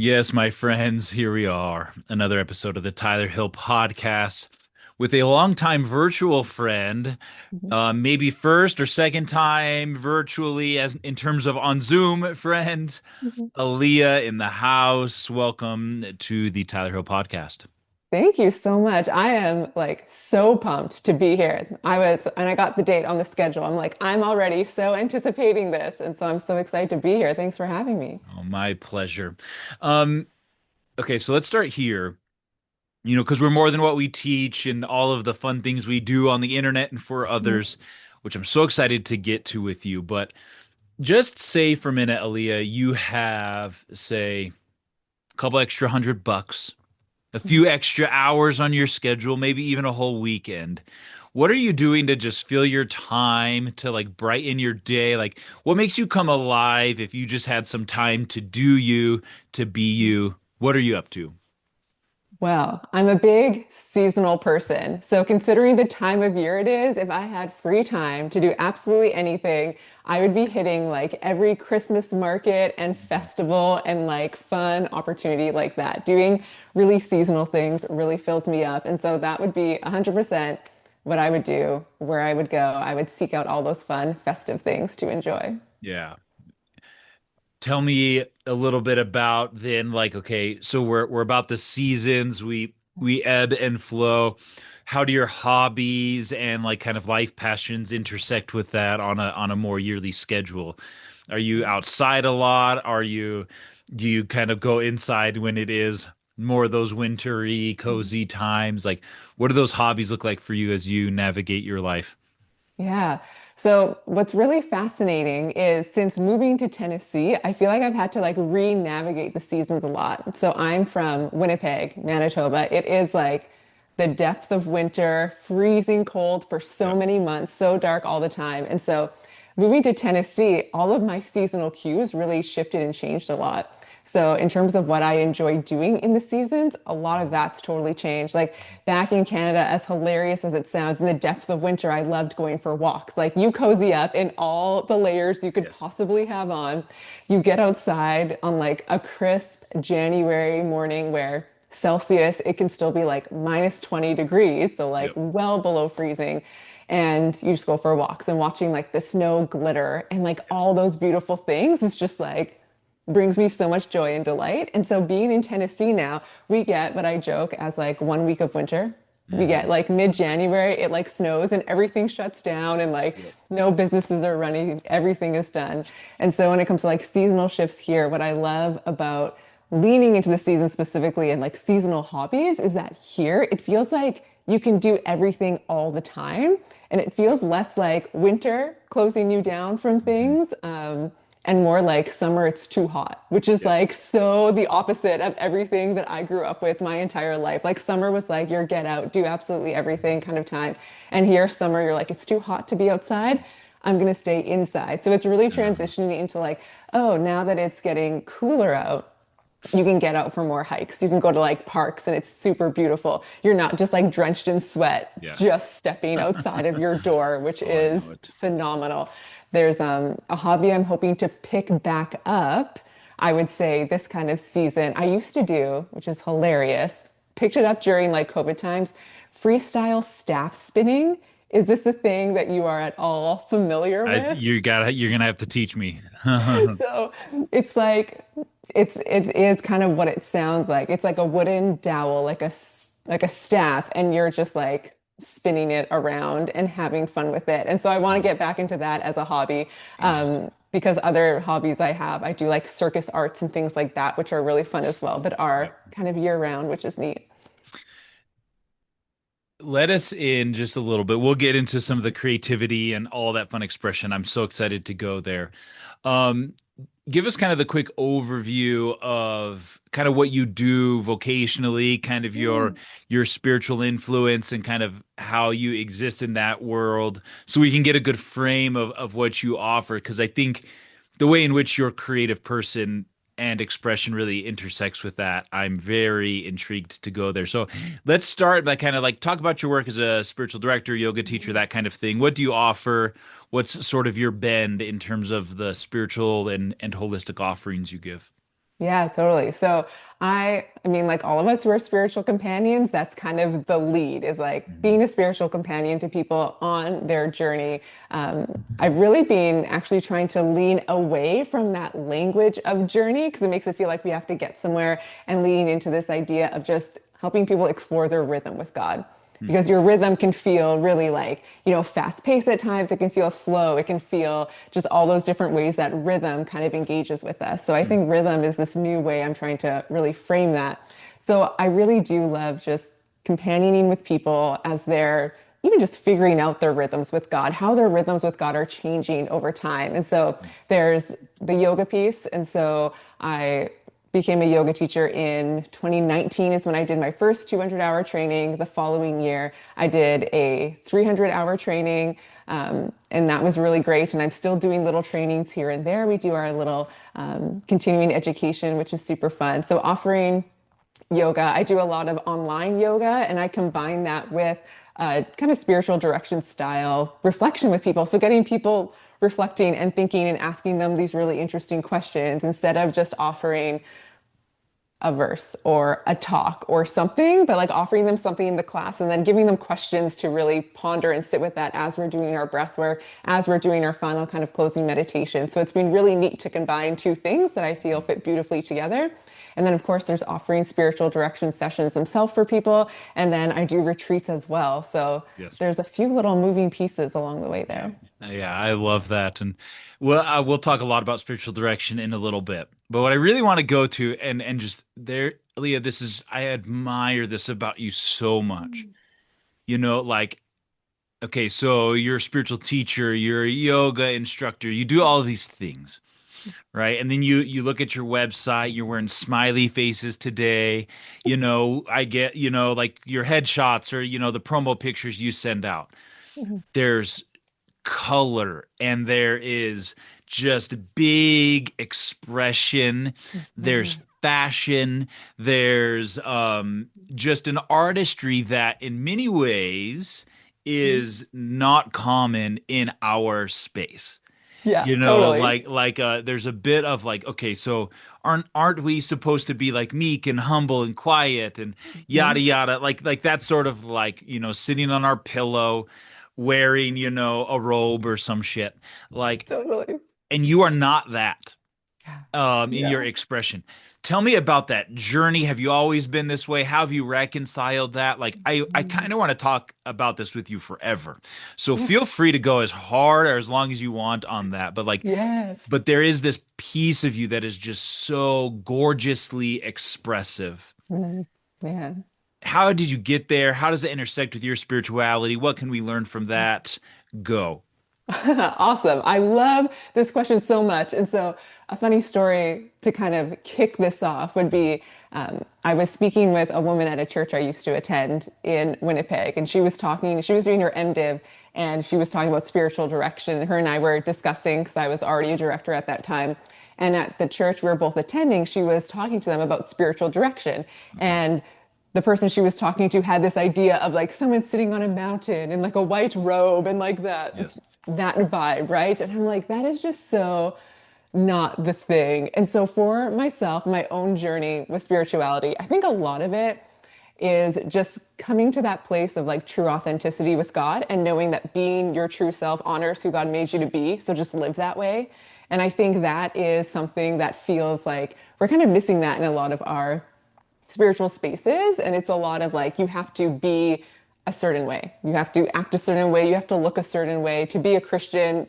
Yes, my friends, here we are. Another episode of the Tyler Hill podcast with a longtime virtual friend, Mhm. maybe first or second time virtually as in terms of on Zoom friend, Mhm. Aelea in the house. Welcome to the Tyler Hill podcast. Thank you so much. I am like so pumped to be here. And I got the date on the schedule. I'm like, I'm already so anticipating this. And so I'm so excited to be here. Thanks for having me. Oh, my pleasure. Um, okay, so let's start here. Because we're more than what we teach and all of the fun things we do on the internet and for Mhm. others, which I'm so excited to get to with you. But just say for a minute, Aaliyah, you have, say, a couple extra $100, a few extra hours on your schedule, maybe even a whole weekend. What are you doing to just fill your time to like brighten your day? Like, what makes you come alive if you just had some time to do you, to be you? What are you up to? Well, I'm a big seasonal person. So, considering the time of year it is, if I had free time to do absolutely anything, I would be hitting like every Christmas market and festival and like fun opportunity like that. Doing really seasonal things really fills me up. And so, that would be 100% what I would do, where I would go. I would seek out all those fun, festive things to enjoy. Yeah. Tell me a little bit about then, like, okay, so we're about the seasons, we ebb and flow. How do your hobbies and like kind of life passions intersect with that on a more yearly schedule? Are you outside a lot? Do you kind of go inside when it is more of those wintry, cozy times? Like, what do those hobbies look like for you as you navigate your life? Yeah. So what's really fascinating is since moving to Tennessee, I feel like I've had to like re-navigate the seasons a lot. So I'm from Winnipeg, Manitoba. It is like the depth of winter, freezing cold for so Yep. many months, so dark all the time. And so moving to Tennessee, all of my seasonal cues really shifted and changed a lot. So, in terms of what I enjoy doing in the seasons, a lot of that's totally changed. Like back in Canada, as hilarious as it sounds, in the depths of winter, I loved going for walks. Like you cozy up in all the layers you could Yes. possibly have on. You get outside on like a crisp January morning where Celsius, it can still be like minus 20 degrees. So, like Yep. well below freezing. And you just go for walks and watching like the snow glitter and like Yes. all those beautiful things is just like brings me so much joy and delight. And so being in Tennessee now, we get what I joke as like 1 week of winter. We get Hmm. like mid-January, it like snows and everything shuts down and like Yep. no businesses are running, everything is done. And so when it comes to like seasonal shifts here, what I love about leaning into the season specifically and like seasonal hobbies is that here it feels like you can do everything all the time. And it feels less like winter closing you down from Hmm. things. And more like summer, it's too hot, which is Yep. like so the opposite of everything that I grew up with my entire life. Like summer was like your get out, do absolutely everything kind of time. And here, summer, you're like, it's too hot to be outside. I'm going to stay inside. So it's really Uh, transitioning into like, oh, now that it's getting cooler out, you can get out for more hikes. You can go to like parks and it's super beautiful. You're not just like drenched in sweat, yeah. just stepping outside of your door, which Oh, I know is it. phenomenal. There's a hobby I'm hoping to pick back up. I would say this kind of season. I used to do, which is hilarious, picked it up during like COVID times, freestyle staff spinning. Is this a thing that you are at all familiar with? You're gonna have to teach me. So it's like it is kind of what it sounds like. It's like a wooden dowel, like a staff, and you're just like spinning it around and having fun with it. And so I want to get back into that as a hobby. Because other hobbies I have, I do like circus arts and things like that, which are really fun as well, but Yep. are kind of year round, which is neat. Let us in just a little bit. We'll get into some of the creativity and all that fun expression. I'm so excited to go there. Um, Give us kind of the quick overview of kind of what you do vocationally, kind of your spiritual influence and kind of how you exist in that world so we can get a good frame of what you offer. Because I think the way in which your creative person and expression really intersects with that, I'm very intrigued to go there. So let's start by kind of like talk about your work as a spiritual director, yoga teacher, that kind of thing. What do you offer? What's sort of your bend in terms of the spiritual and holistic offerings you give? Yeah, totally. So I mean, like all of us who are spiritual companions, that's kind of the lead is like Mhm. being a spiritual companion to people on their journey. I've really been actually trying to lean away from that language of journey because it makes it feel like we have to get somewhere and lean into this idea of just helping people explore their rhythm with God Hmm. because your rhythm can feel really like, fast paced at times. It can feel slow. It can feel just all those different ways that rhythm kind of engages with us. So I Hmm. think rhythm is this new way I'm trying to really frame that. So I really do love just companioning with people as they're even just figuring out their rhythms with God, how their rhythms with God are changing over time. And so there's the yoga piece. And so I became a yoga teacher in 2019 is when I did my first 200-hour training. The following year, I did a 300-hour training. And that was really great. And I'm still doing little trainings here and there. We do our little continuing education, which is super fun. So offering yoga. I do a lot of online yoga and I combine that with kind of spiritual direction style reflection with people. So getting people reflecting and thinking and asking them these really interesting questions instead of just offering a verse or a talk or something, but like offering them something in the class and then giving them questions to really ponder and sit with that as we're doing our breath work, as we're doing our final kind of closing meditation. So it's been really neat to combine two things that I feel fit beautifully together. And then, of course, there's offering spiritual direction sessions themselves for people. And then I do retreats as well. So Yes. there's a few little moving pieces along the way Yeah. there. Yeah, I love that. And we'll talk a lot about spiritual direction in a little bit. But what I really want to go to and just there, Leah, this is I admire this about you so much. Like, okay, so you're a spiritual teacher, you're a yoga instructor, you do all of these things, right? And then you look at your website, you're wearing smiley faces today. I get, like your headshots or, the promo pictures you send out. Mhm. There's color and there is just big expression. There's Mhm. fashion. There's just an artistry that in many ways Mhm. is not common in our space. Yeah, totally. There's a bit of like, okay, so aren't we supposed to be like meek and humble and quiet and yada Mhm. yada, like that sort of like, sitting on our pillow wearing, a robe or some shit. Like, Totally. and you are not that in your Yeah. expression. Tell me about that journey. Have you always been this way? How have you reconciled that? Like, I Mhm. kind of want to talk about this with you forever. So Yeah. feel free to go as hard or as long as you want on that. But like, Yes. but there is this piece of you that is just so gorgeously expressive. Mhm. Man. How did you get there? How does it intersect with your spirituality? What can we learn from that? Go. Awesome. I love this question so much. And so, a funny story to kind of kick this off would be I was speaking with a woman at a church I used to attend in Winnipeg, and she was doing her MDiv, and she was talking about spiritual direction. And her and I were discussing, because I was already a director at that time. And at the church we were both attending, she was talking to them about spiritual direction. Mhm. And the person she was talking to had this idea of like someone sitting on a mountain in like a white robe and like Yes. that vibe, right? And I'm like, that is just so not the thing. And so for myself, my own journey with spirituality, I think a lot of it is just coming to that place of like true authenticity with God and knowing that being your true self honors who God made you to be. So just live that way. And I think that is something that feels like we're kind of missing that in a lot of our spiritual spaces. And it's a lot of like, you have to be a certain way. You have to act a certain way. You have to look a certain way to be a Christian,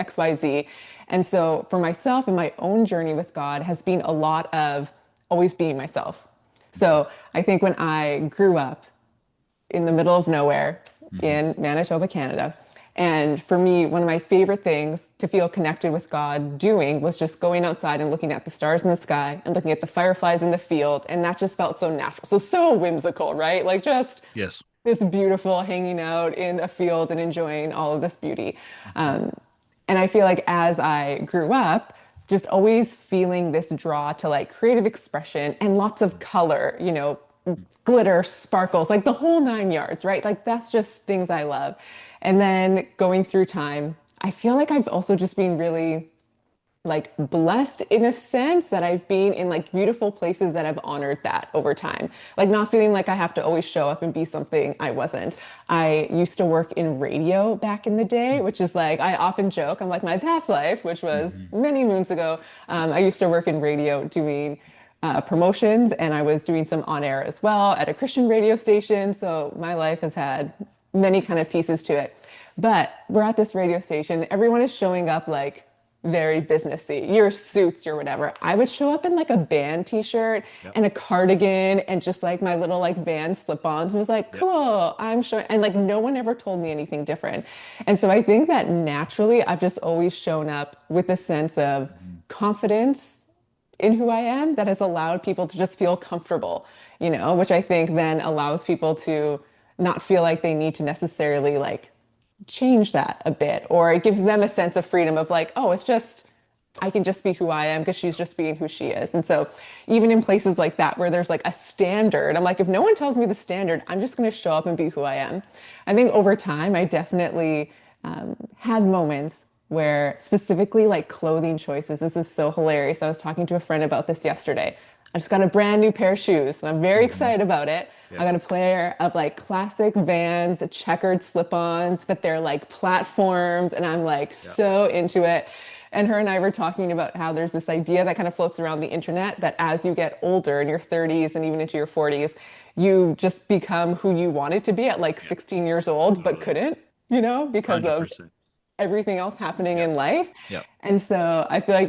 XYZ. And so for myself and my own journey with God has been a lot of always being myself. So I think when I grew up, in the middle of nowhere Mhm. in Manitoba, Canada. And for me, one of my favorite things to feel connected with God doing was just going outside and looking at the stars in the sky and looking at the fireflies in the field. And that just felt so natural. So whimsical, right? Like just Yes. this beautiful hanging out in a field and enjoying all of this beauty. Mhm. Um, and I feel like as I grew up, just always feeling this draw to like creative expression and lots of color, glitter, sparkles, like the whole 9 yards, right? Like that's just things I love. And then going through time, I feel like I've also just been really like blessed in a sense that I've been in like beautiful places that have honored that over time. Like not feeling like I have to always show up and be something I wasn't. I used to work in radio back in the day, which is like, I often joke, I'm like my past life, which was Mhm. many moons ago. I used to work in radio doing promotions and I was doing some on air as well at a Christian radio station. So my life has had many kind of pieces to it. But we're at this radio station. Everyone is showing up like very businessy, your suits, your whatever. I would show up in like a band t-shirt Yep. and a cardigan and just like my little like Vans slip-ons and was like, Yep. cool, I'm sure. And like no one ever told me anything different. And so I think that naturally I've just always shown up with a sense of Mhm. confidence in who I am that has allowed people to just feel comfortable, which I think then allows people to not feel like they need to necessarily like change that a bit, or it gives them a sense of freedom of like, oh, it's just, I can just be who I am because she's just being who she is. And so even in places like that where there's like a standard, I'm like, if no one tells me the standard, I'm just going to show up and be who I am. I think over time, I definitely had moments where specifically like clothing choices, this is so hilarious. I was talking to a friend about this yesterday. I just got a brand new pair of shoes and I'm very Mhm. excited about it. I got Yes. a pair of like classic Vans, checkered slip-ons, but they're like platforms and I'm like Yep. so into it. And her and I were talking about how there's this idea that kind of floats around the internet that as you get older in your 30s and even into your 40s, you just become who you wanted to be at like Yep. 16 years old, but Totally. couldn't, because of 100%. everything else happening Yep. in life. Yep. And so I feel like,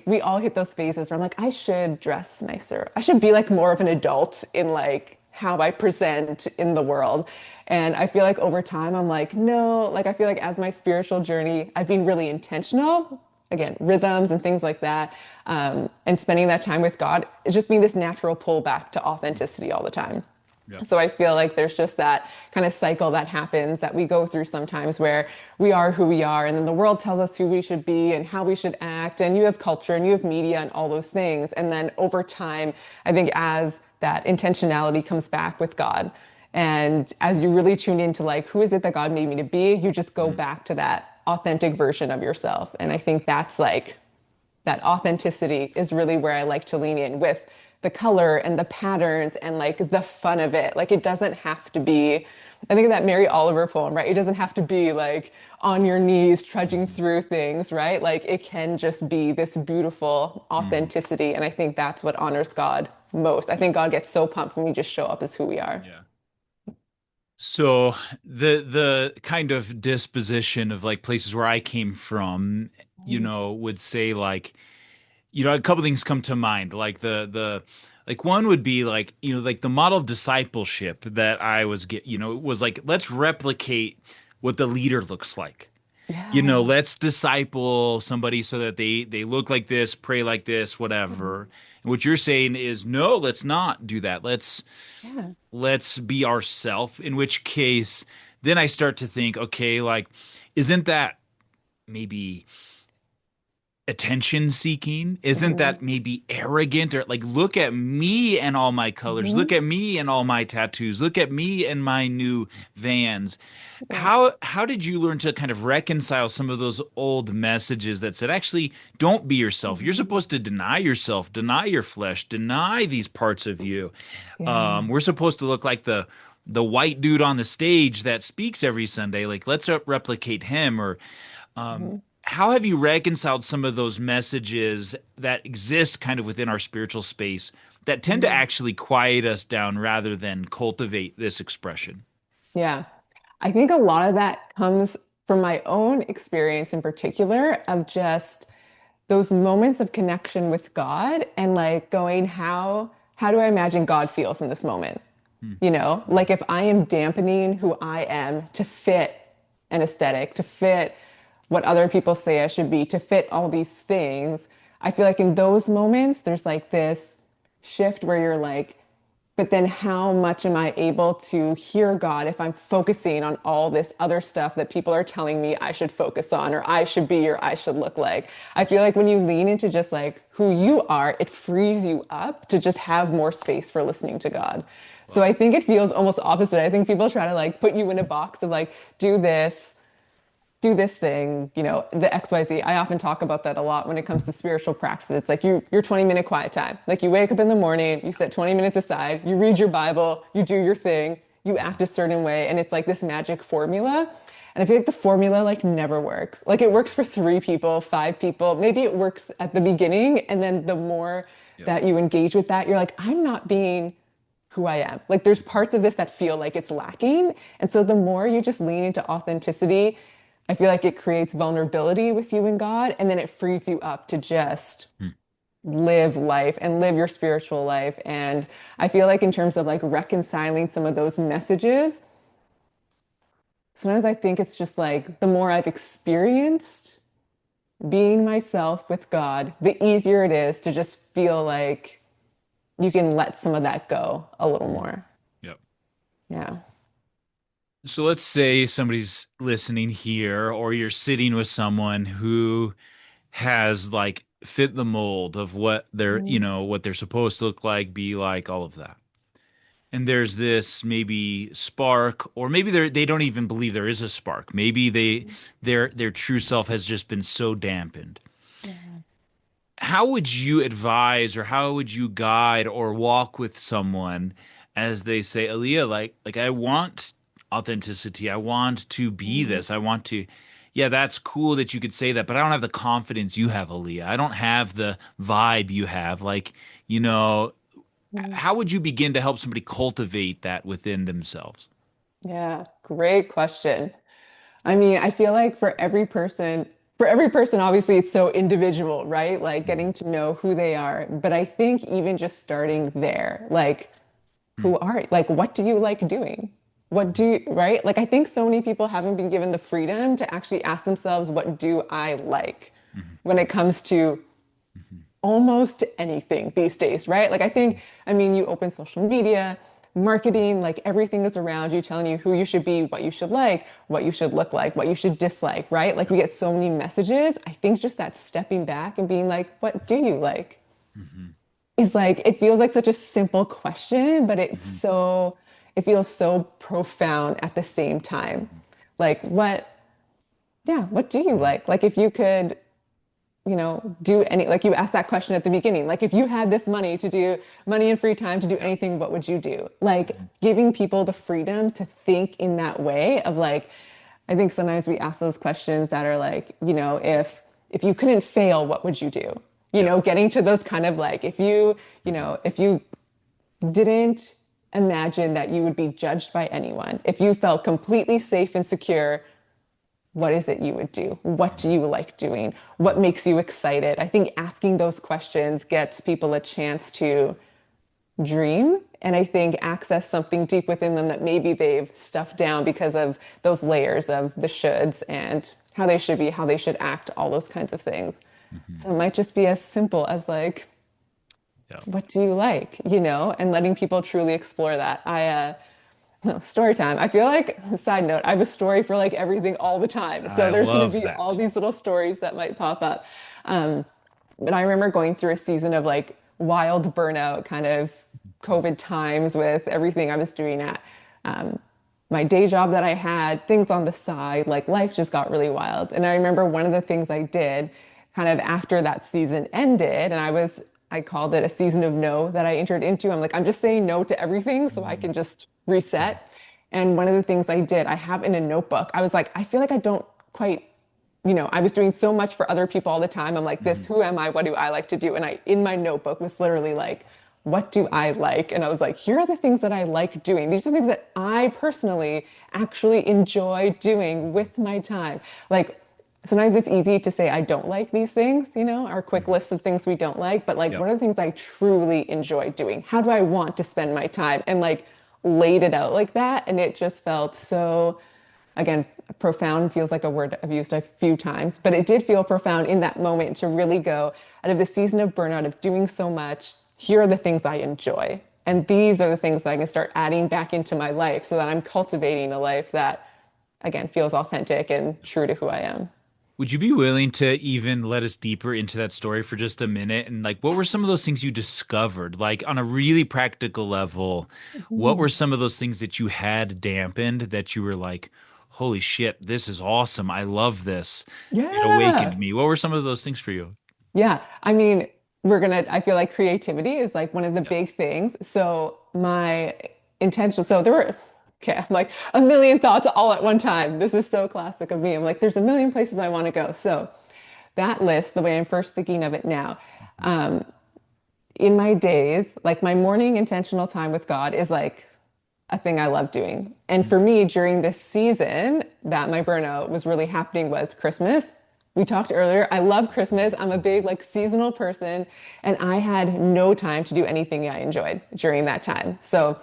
we all hit those phases where I'm like, I should dress nicer. I should be like more of an adult in like how I present in the world. And I feel like over time, I'm like, no, like I feel like as my spiritual journey, I've been really intentional, again, rhythms and things like that. And spending that time with God, it's just been this natural pull back to authenticity all the time. Yep. So I feel like there's just that kind of cycle that happens that we go through sometimes where we are who we are, and then the world tells us who we should be and how we should act. And you have culture and you have media and all those things. And then over time, I think as that intentionality comes back with God, and as you really tune into like, who is it that God made me to be, you just go Mhm. back to that authentic version of yourself. And I think that's like that authenticity is really where I like to lean in with the color and the patterns and like the fun of it. Like it doesn't have to be, I think of that Mary Oliver poem, right? It doesn't have to be like on your knees trudging Mhm. through things, right? Like it can just be this beautiful Mhm. authenticity. And I think that's what honors God most. I think God gets so pumped when we just show up as who we are. Yeah. So the kind of disposition of like places where I came from, would say like, a couple things come to mind. Like the like one would be like, like the model of discipleship that I was it was like let's replicate what the leader looks like. Yeah. Let's disciple somebody so that they look like this, pray like this, whatever. And what you're saying is no, let's not do that. Yeah. Let's be ourself, in which case then I start to think, okay, like isn't that maybe attention seeking? Isn't Hmm. that maybe arrogant? Or like, look at me and all my colors. Look Hmm. at me and all my tattoos. Look at me and my new Vans. Yeah. How did you learn to kind of reconcile some of those old messages that said, actually, don't be yourself. You're Hmm. supposed to deny yourself, deny your flesh, deny these parts of you. Yeah. We're supposed to look like the white dude on the stage that speaks every Sunday. Like, let's replicate him. Or Mhm. how have you reconciled some of those messages that exist kind of within our spiritual space that tend to Mhm. actually quiet us down rather than cultivate this expression? Yeah. I think a lot of that comes from my own experience in particular of just those moments of connection with God and like going, how do I imagine God feels in this moment? Hmm. Like if I am dampening who I am to fit an aesthetic, to fit what other people say I should be, to fit all these things, I feel like in those moments, there's like this shift where you're like, but then how much am I able to hear God if I'm focusing on all this other stuff that people are telling me I should focus on or I should be or I should look like? I feel like when you lean into just like who you are, it frees you up to just have more space for listening to God. So Wow. I think it feels almost opposite. I think people try to like put you in a box of like, do this, do this thing, the XYZ. I often talk about that a lot when it comes to spiritual practices. It's like your 20-minute quiet time. Like you wake up in the morning, you set 20 minutes aside, you read your Bible, you do your thing, you act a certain way, and it's like this magic formula. And I feel like the formula like never works. Like it works for 3 people, 5 people. Maybe it works at the beginning, and then the more Yep. that you engage with that, you're like, I'm not being who I am. Like there's parts of this that feel like it's lacking. And so the more you just lean into authenticity, I feel like it creates vulnerability with you and God, and then it frees you up to just Mm. live life and live your spiritual life. And I feel like in terms of like reconciling some of those messages, sometimes I think it's just like the more I've experienced being myself with God, the easier it is to just feel like you can let some of that go a little Mm. more. Yep. Yeah. So let's say somebody's listening here, or you're sitting with someone who has like fit the mold of what they're, Mm, what they're supposed to look like, be like, all of that. And there's this maybe spark, or maybe they don't even believe there is a spark. Maybe their true self has just been so dampened. yeah. How would you advise, or how would you guide or walk with someone as they say, Aaliyah, like I want authenticity. I want to be Mm, this. I want to, yeah, that's cool that you could say that, but I don't have the confidence you have, Aaliyah. I don't have the vibe you have. Like, you know, mm. how would you begin to help somebody cultivate that within themselves? Yeah, great question. I mean, I feel like for every person, obviously it's so individual, right? Like Mhm. getting to know who they are. But I think even just starting there, like who are you? Like what do you like doing? What do you, right? Like I think so many people haven't been given the freedom to actually ask themselves, what do I like Mhm. when it comes to Mhm. almost anything these days, right? Like I think, I mean, you open social media, marketing, like everything is around you telling you who you should be, what you should like, what you should look like, what you should dislike, right? Like Yep. we get so many messages. I think just that stepping back and being like, what do you like? Mhm. Is like, it feels like such a simple question, but Mhm. it feels so profound at the same time. Like, what do you Mhm. like? Like, if you could do any, like you asked that question at the beginning, like if you had this money to do money and free time to do Yeah. anything, what would you do? Like Mhm. giving people the freedom to think in that way of like, I think sometimes we ask those questions that are like, if you couldn't fail, what would you do? Yeah. Getting to those kind of like, Mhm. if you didn't imagine that you would be judged by anyone, if you felt completely safe and secure, what is it you would do? What do Mhm. you like doing? What Mhm. makes you excited? I think asking those questions gets people a chance to dream and I think access something deep within them that maybe they've stuffed down because of those layers of the shoulds and how they should be, how they should act, all those kinds of things. Mhm. So it might just be as simple as like, Yeah. what do you like? And letting people truly explore that. Story time. I feel like, side note, I have a story for like everything all the time. I So there's going to love be all that. these little stories that might pop up. Um, but I remember going through a season of like wild burnout, kind of COVID times with everything I was doing at um, my day job that I had, things on the side, like life just got really wild. And I remember one of the things I did kind of after that season ended, and I called it a season of no that I entered into. I'm like, I'm just saying no to everything so I Mhm. can just reset. And one of the things I did, I have in a notebook, I was like, I feel like I don't quite I was doing so much for other people all the time. I'm like, this, Mhm. who am I? What do I like to do? And in my notebook was literally like, what do I like? And I was like, here are the things that I like doing. These are things that I personally actually enjoy doing with my time. Like, sometimes it's easy to say, I don't like these things, our quick Mhm. list of things we don't like. But like, Yep. what are the things I truly enjoy doing? How do I want to spend my time? And like, laid it out like that. And it just felt so again, profound feels like a word I've used a few times, but it did feel profound in that moment to really go out of the season of burnout of doing so much. Here are the things I enjoy. And these are the things that I can start adding back into my life so that I'm cultivating a life that, again, feels authentic and true to who I am. Would you be willing to even let us deeper into that story for just a minute? And like, what were some of those things you discovered? Like, on a really practical level, what were Mhm. some of those things that you had dampened that you were like, holy shit, this is awesome. I love this. It awakened Yeah. me. What were some of those things for you? Yeah. I feel like creativity is like one of the Yeah. big things. So my intention, so there were, okay, I'm like a million thoughts all at one time. This is so classic of me. I'm like, there's a million places I want to go. So that list, the way I'm first thinking of it now, um, in my days, like my morning intentional time with God is like a thing I love doing. And for me, during this season that my burnout was really happening was Christmas. We talked earlier. I love Christmas. I'm a big like seasonal person, and I had no time to do anything I enjoyed during that time. So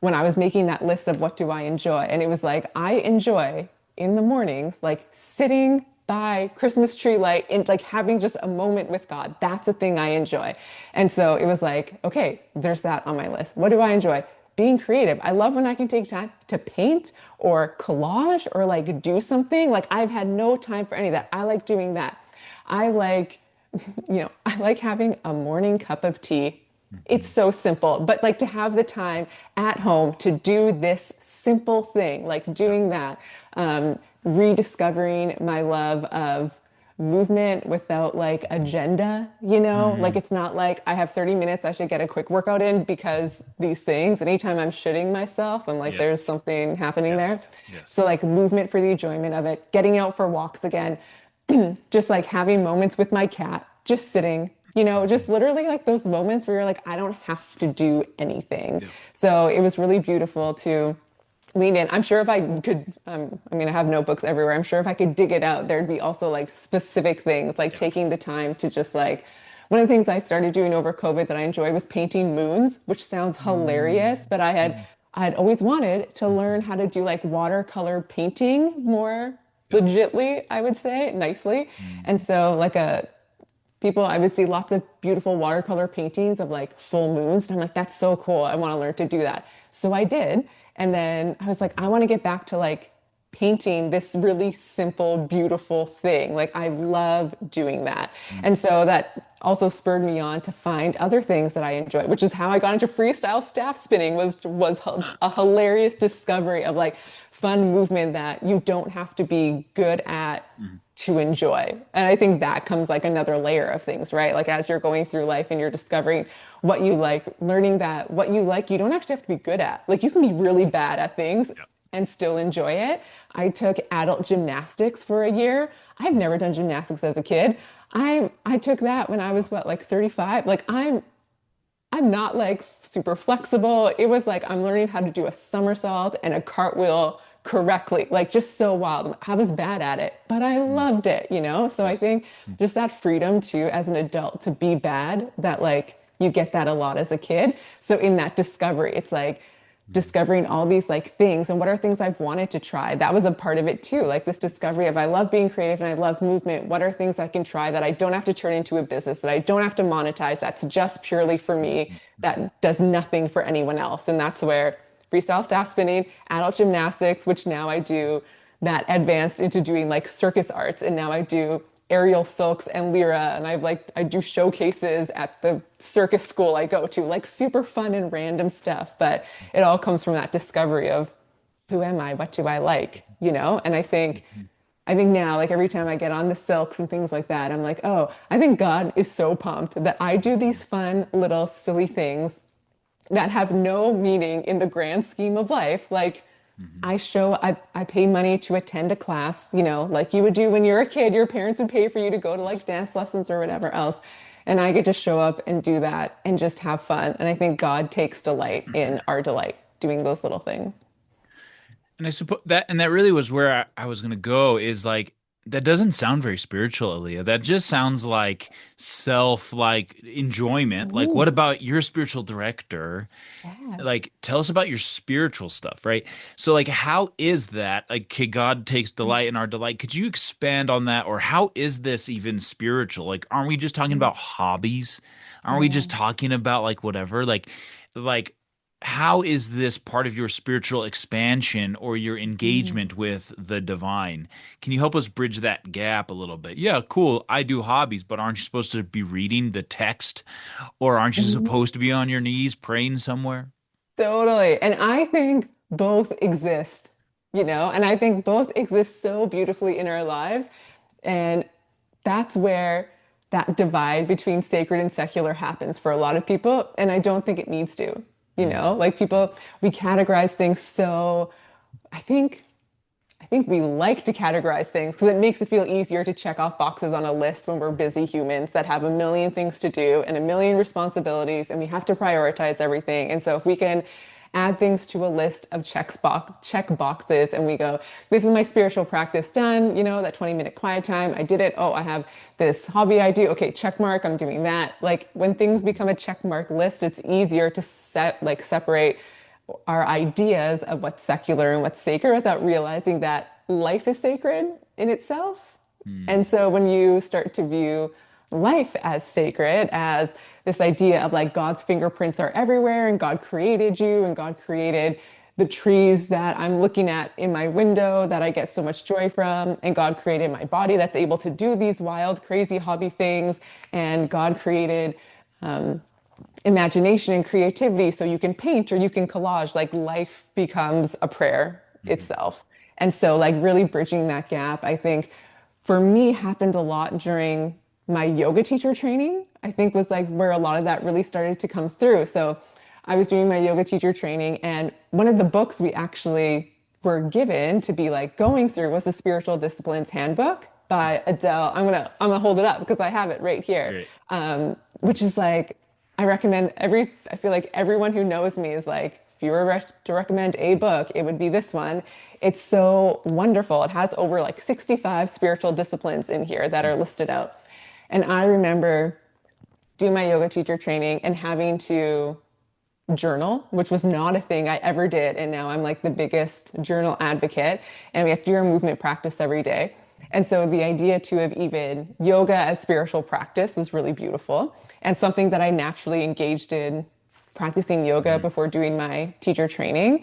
when I was making that list of what do I enjoy, and it was like I enjoy in the mornings like sitting by Christmas tree light and like having just a moment with God. That's a thing I enjoy. And so it was like, okay, there's that on my list. What do I enjoy? Being creative. I love when I can take time to paint or collage or like do something. Like I've had no time for any of that. I like doing that. I like, I like having a morning cup of tea. It's Mhm. so simple, but like to have the time at home to do this simple thing, like Yeah. doing that, rediscovering my love of movement without like agenda, like Mhm. it's not like I have 30 minutes, I should get a quick workout in because these things, anytime I'm shitting myself, I'm like, Yeah. there's something happening Yes. there. Yes. So like movement for the enjoyment of it, getting out for walks again, just like having moments with my cat, just sitting, just Mhm. literally like those moments where you're like, I don't have to do anything. Yeah. So it was really beautiful to lean in. I'm sure if I could, I mean, I have notebooks everywhere. I'm sure if I could dig it out, there'd be also like specific things, like Yeah. taking the time to just like, one of the things I started doing over COVID that I enjoyed was painting moons, which sounds hilarious, Mm. but Mm. I had always wanted to learn Mhm. how to do like watercolor painting more Yeah. legitly, I would say, nicely. And Mm. so like a people, I would see lots of beautiful watercolor paintings of like full moons. And I'm like, that's so cool. I want to learn to do that. So I did. And then I was like, I want to get back to like painting this really simple, beautiful thing. Like I love doing that. Mm. And so that also spurred me on to find other things that I enjoy, which is how I got into freestyle staff spinning was a hilarious discovery of like fun movement that you don't have to be good at Mm. to enjoy. And I think that comes like another layer of things, right? Like as you're going through life and you're discovering what you like, learning that what you like, you don't actually have to be good at. Like you can be really bad at things Yeah. and still enjoy it. I took adult gymnastics for a year. I've never done gymnastics as a kid. I took that when I Wow. was what, like 35. Like I'm not like super flexible. It was like I'm learning how to do a somersault and a cartwheel correctly, like just so wild. I was bad at it, but I Mm. loved it. So I Yes. think Mm. just that freedom too, as an adult, to be bad, that like you get that a lot as a kid. So in that discovery, it's like Mm. discovering all these like things and what are things I've wanted to try. That was a part of it too. Like this discovery of I love being creative and I love movement. What are things I can try that I don't have to turn into a business, that I don't have to monetize, that's just purely for me, Mhm. Mhm. that does nothing for anyone else. And that's where freestyle staff spinning, adult gymnastics, which now I do, that advanced into doing like circus arts. And now I do aerial silks and lyra. And I do showcases at the circus school I go to, like super fun and random stuff. But it all comes from that discovery of who Yes. am I? What do I like? And Mhm. I think now, like every time I get on the silks and things like that, I'm like, oh, I think God is so pumped that I do these fun little silly things that have no meaning in the grand scheme of life. Like Mhm. I pay money to attend a class, like you would do when you're a kid, your parents would pay for you to go to Yes. like dance lessons or whatever else. And I get to show up and do that and just have fun. And I think God takes delight in our delight doing those little things. And I suppose that really was where I was gonna go is like that doesn't sound very spiritual, Aaliyah. That just sounds like self like enjoyment. Like what Ooh, about your spiritual director? yeah. Like tell us about your spiritual stuff, right? So like how is that? Like okay, God takes delight in our delight. Could you expand on that? Or how is this even spiritual? Like aren't we just talking about hobbies? Aren't we Yeah. just talking about like whatever? Like how is this part of your spiritual expansion or your Mm. engagement with the divine? Can you help us bridge that gap a little bit? Yeah, cool. I do hobbies, but aren't you supposed to be reading the text or aren't you supposed to be on your knees praying somewhere? Totally. And I think both exist And I think both exist so beautifully in our lives. And that's where that divide between sacred and secular happens for a lot of people. And I don't think it needs to, Mm. like people, we categorize things so, I think. I think we like to categorize things because it makes it feel easier to check off boxes on a list when we're busy humans that have a million things to do and a million responsibilities, and we have to prioritize everything. And so if we can add things to a list of check boxes and we go, this is my spiritual practice done, that 20-minute quiet time, I did it. Oh, I have this hobby I do. Okay, check mark, I'm doing that. Like when things become a check mark list, it's easier to separate our ideas of what's secular and what's sacred without realizing that life is sacred in itself. Mm. And so when you start to view life as sacred, as this idea of like God's fingerprints are everywhere and God created you and God created the trees that I'm looking at in my window that I get so much joy from, and God created my body that's able to do these wild, crazy hobby things, and God created imagination and creativity so you can paint or you can collage. Like life becomes a prayer Mhm. itself. And so like really bridging that gap, I think for me happened a lot during my yoga teacher training. I think was like where a lot of that really started to come through. So I was doing my yoga teacher training, and one of the books we actually were given to be like going through was the Spiritual Disciplines Handbook by Adele. I'm gonna hold it up because I have it right here. Great. Which is like I feel like everyone who knows me is like, if you were to recommend a book, it would be this one. It's so wonderful. It has over like 65 spiritual disciplines in here that are listed out. And I remember doing my yoga teacher training and having to journal, which was not a thing I ever did. And now I'm like the biggest journal advocate. And we have to do our movement practice every day. And so the idea too of even yoga as spiritual practice was really beautiful and something that I naturally engaged in practicing yoga Mhm. before doing my teacher training.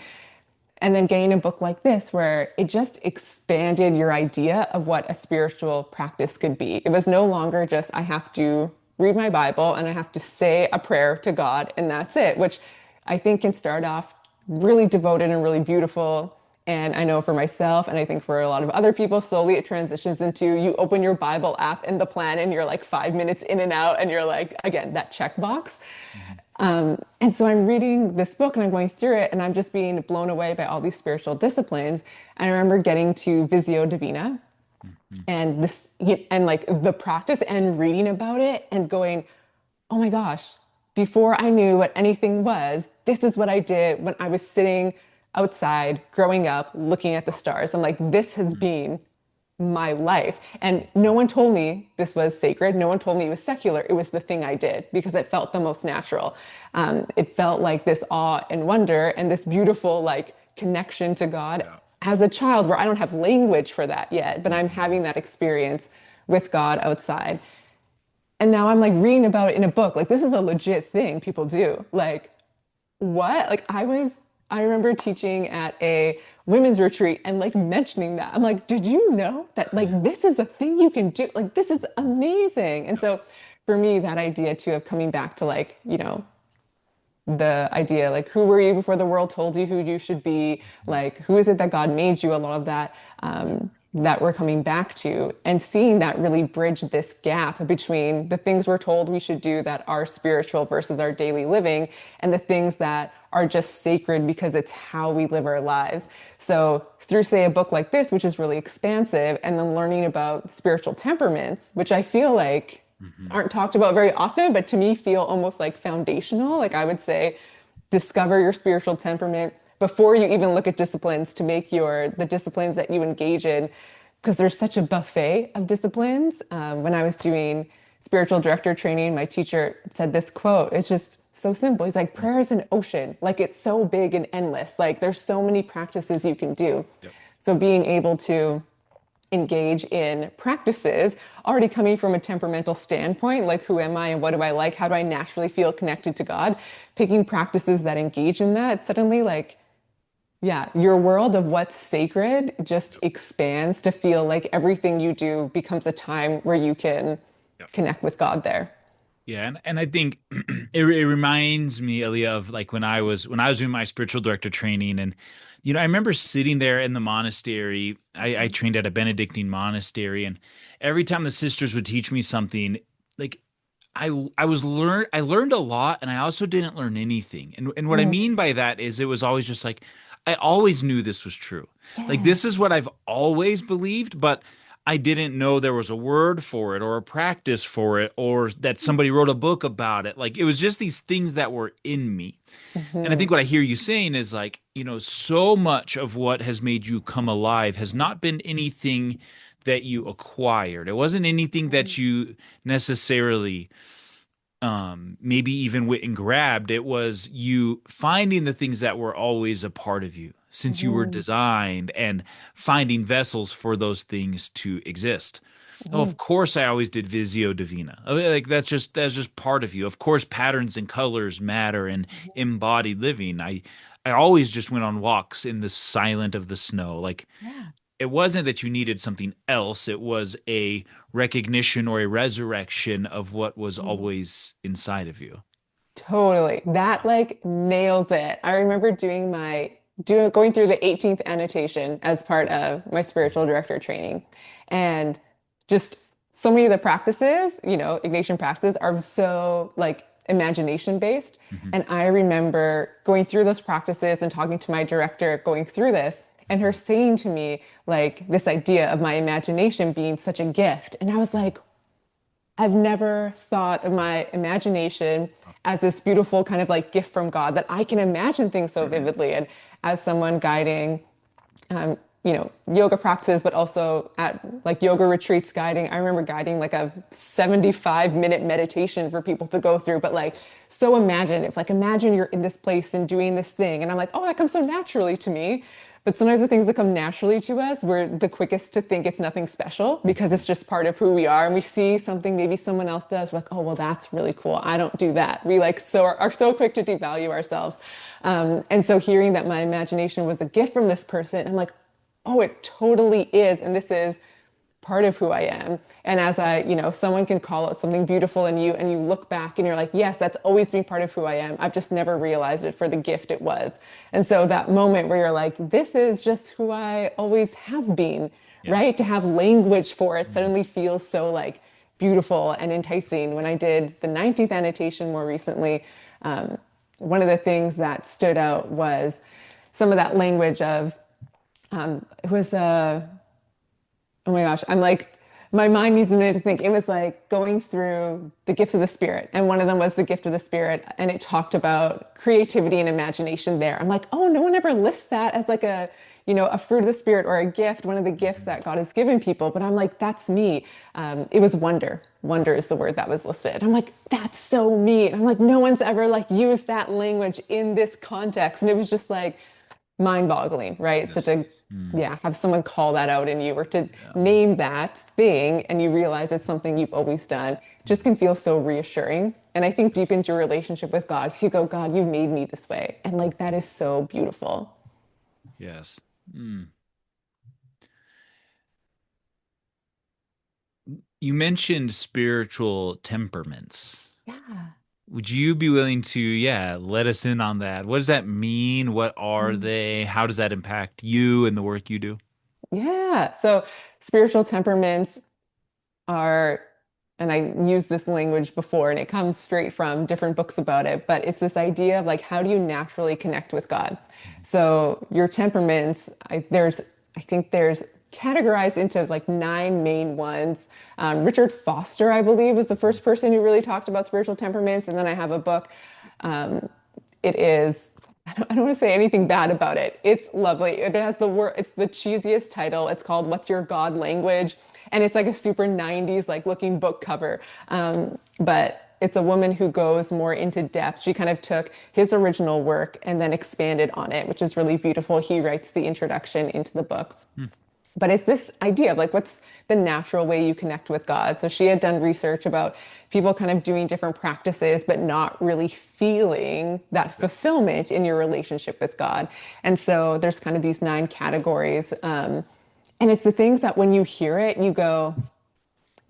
And then getting a book like this, where it just expanded your idea of what a spiritual practice could be. It was no longer just, I have to read my Bible and I have to say a prayer to God, and that's it, which I think can start off really devoted and really beautiful. And I know for myself, and I think for a lot of other people, slowly it transitions into you open your Bible app in the plan and you're like 5 minutes in and out, and you're like, again, that checkbox. Mhm. And so I'm reading this book and I'm going through it and I'm just being blown away by all these spiritual disciplines. I remember getting to Visio Divina Mhm. and and like the practice and reading about it and going, oh my gosh, before I knew what anything was, this is what I did when I was sitting outside growing up looking at the stars. I'm like, this has Mhm. been my life. And no one told me this was sacred. No one told me it was secular. It was the thing I did because it felt the most natural. It felt like this awe and wonder and this beautiful like connection to God Yeah. as a child where I don't have language for that yet, but I'm Mhm. having that experience with God outside. And now I'm like reading about it in a book. Like this is a legit thing people do. Like what? I remember teaching at a women's retreat and like mentioning that. I'm like, did you know that like this is a thing you can do? Like this is amazing. And Yeah. so for me, that idea too of coming back to like, the idea like who were you before the world told you who you should be, Mhm. like who is it that God made you, a lot of that that we're coming back to, and seeing that really bridge this gap between the things we're told we should do that are spiritual versus our daily living and the things that are just sacred because it's how we live our lives. So through say a book like this, which is really expansive, and then learning about spiritual temperaments, which I feel like Mhm. aren't talked about very often, but to me feel almost like foundational. Like I would say, discover your spiritual temperament before you even look at disciplines to make the disciplines that you engage in, because there's such a buffet of disciplines. When I was doing spiritual director training, my teacher said this quote. It's just so simple. He's like, Mhm. prayer is an ocean. Like it's so big and endless. Like there's so many practices you can do. Yep. So being able to engage in practices already coming from a temperamental standpoint, like who am I and what do I like, how do I naturally feel connected to God, picking practices that engage in that, suddenly like, yeah, your world of what's sacred just Yep. expands to feel like everything you do becomes a time where you can Yep. connect with God there. Yeah, and I think it reminds me, Aelea, of like when I was doing my spiritual director training, and I remember sitting there in the monastery. I trained at a Benedictine monastery, and every time the sisters would teach me something, like I learned a lot, and I also didn't learn anything. And what I Mm, mean by that is it was always just like I always knew this was true. Like yeah. this is what I've always believed, but I didn't know there was a word for it or a practice for it or that somebody wrote a book about it. Like it was just these things that were in me. And I think Mhm. what I hear you saying is like, so much of what has made you come alive has not been anything that you acquired. It wasn't anything that you necessarily maybe even went and grabbed. It was you finding the things that were always a part of you since you were Mhm. designed and finding vessels for those things to exist. Oh, Mhm. of course I always did Visio Divina. I mean, like that's just part of you. Of course patterns and colors matter and embodied living. I always just went on walks in the silent of the snow. Like Yeah. it wasn't that you needed something else. It was a recognition or a resurrection of what was always inside of you. Totally. That like nails it. I remember going through the 18th annotation as part of my spiritual director training. And just so many of the practices, Ignatian practices are so like imagination based. Mhm, And I remember going through those practices and talking to my director going through this and her mhm, saying to me like this idea of my imagination being such a gift. And I was mhm. like, I've never thought of my imagination as this beautiful kind of like gift from God that I can imagine things so vividly. And as someone guiding, yoga practices, but also at like yoga retreats guiding, I remember guiding like a 75-minute meditation for people to go through, but like so imaginative. Like imagine you're in this place and doing this thing. And I'm like, oh, that comes so naturally to me. But sometimes the things that come naturally to us, we're the quickest to think it's nothing special because it's just part of who we are. And we see something maybe someone else does. We're like, oh, well, that's really cool. I don't do that. We like are so quick to devalue ourselves. And so hearing that my imagination was a gift from this person, I'm like, oh, it totally is. And this is part of who I am. And as someone can call out something beautiful in you and you look back and you're like, yes, that's always been part of who I am. I've just never realized it for the gift it was. And so that moment where you're like, this is just who I always have been, Yes. right? To have language for it Mhm. suddenly feels so like beautiful and enticing. When I did the 19th annotation more recently, one of the things that stood out was some of that language of it was oh my gosh, I'm like, my mind needs a minute to think. It was like going through the gifts of the spirit. And one of them was the gift of the spirit. And it talked about creativity and imagination there. I'm like, oh, no one ever lists that as like a fruit of the spirit or a gift, one of the gifts Mhm. that God has given people. But I'm like, that's me. It was wonder. Wonder is the word that was listed. I'm like, that's so me. And I'm like, no one's ever like used that language in this context. And it was just like, mind-boggling, right? Such Yes. a Mm. yeah, have someone call that out in you or to Yeah. name that thing and you realize it's something you've always done just can feel so reassuring. And I think Yes. deepens your relationship with God because you go, God, you made me this way. And like that is so beautiful. Yes. Mm. You mentioned spiritual temperaments. Yeah. Would you be willing to, yeah, let us in on that? What does that mean? What are they? How does that impact you and the work you do? Yeah. So spiritual temperaments are, and I used this language before, and it comes straight from different books about it, but it's this idea of like, how do you naturally connect with God? So your temperaments, I think there's categorized into like nine main ones. Richard Foster, I believe, was the first person who really talked about spiritual temperaments. And then I have a book. It is I don't want to say anything bad about it. It's lovely. It has it's the cheesiest title. It's called What's Your God Language? And it's like a super 90s like looking book cover. But it's a woman who goes more into depth. She kind of took his original work and then expanded on it, which is really beautiful. He writes the introduction into the book. Hmm. But it's this idea of like, what's the natural way you connect with God? So she had done research about people kind of doing different practices, but not really feeling that fulfillment in your relationship with God. And so there's kind of these nine categories. And it's the things that when you hear it, you go,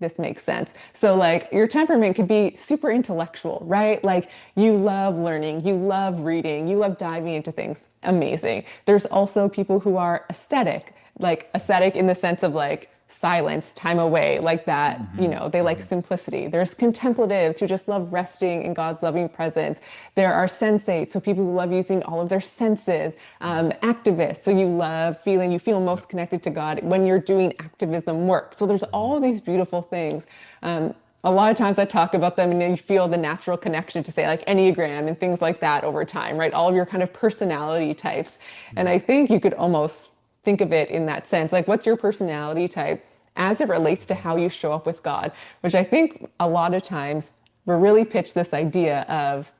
this makes sense. So like your temperament could be super intellectual, right? Like you love learning, you love reading, you love diving into things. Amazing. There's also people who are aesthetic, like aesthetic in the sense of like silence, time away, like that, Hmm. they like Hmm. simplicity. There's contemplatives who just love resting in God's loving presence. There are sensates, so people who love using all of their senses. Activists, so you feel Yep. most connected to God when you're doing activism work. So there's Mhm. all these beautiful things. A lot of times I talk about them and you feel the natural connection to say like Enneagram and things like that over time, right? All of your kind of personality types. And Yeah. I think you could almost think of it in that sense. Like, what's your personality type as it relates to how you show up with God? Which I think a lot of times we're really pitched this idea of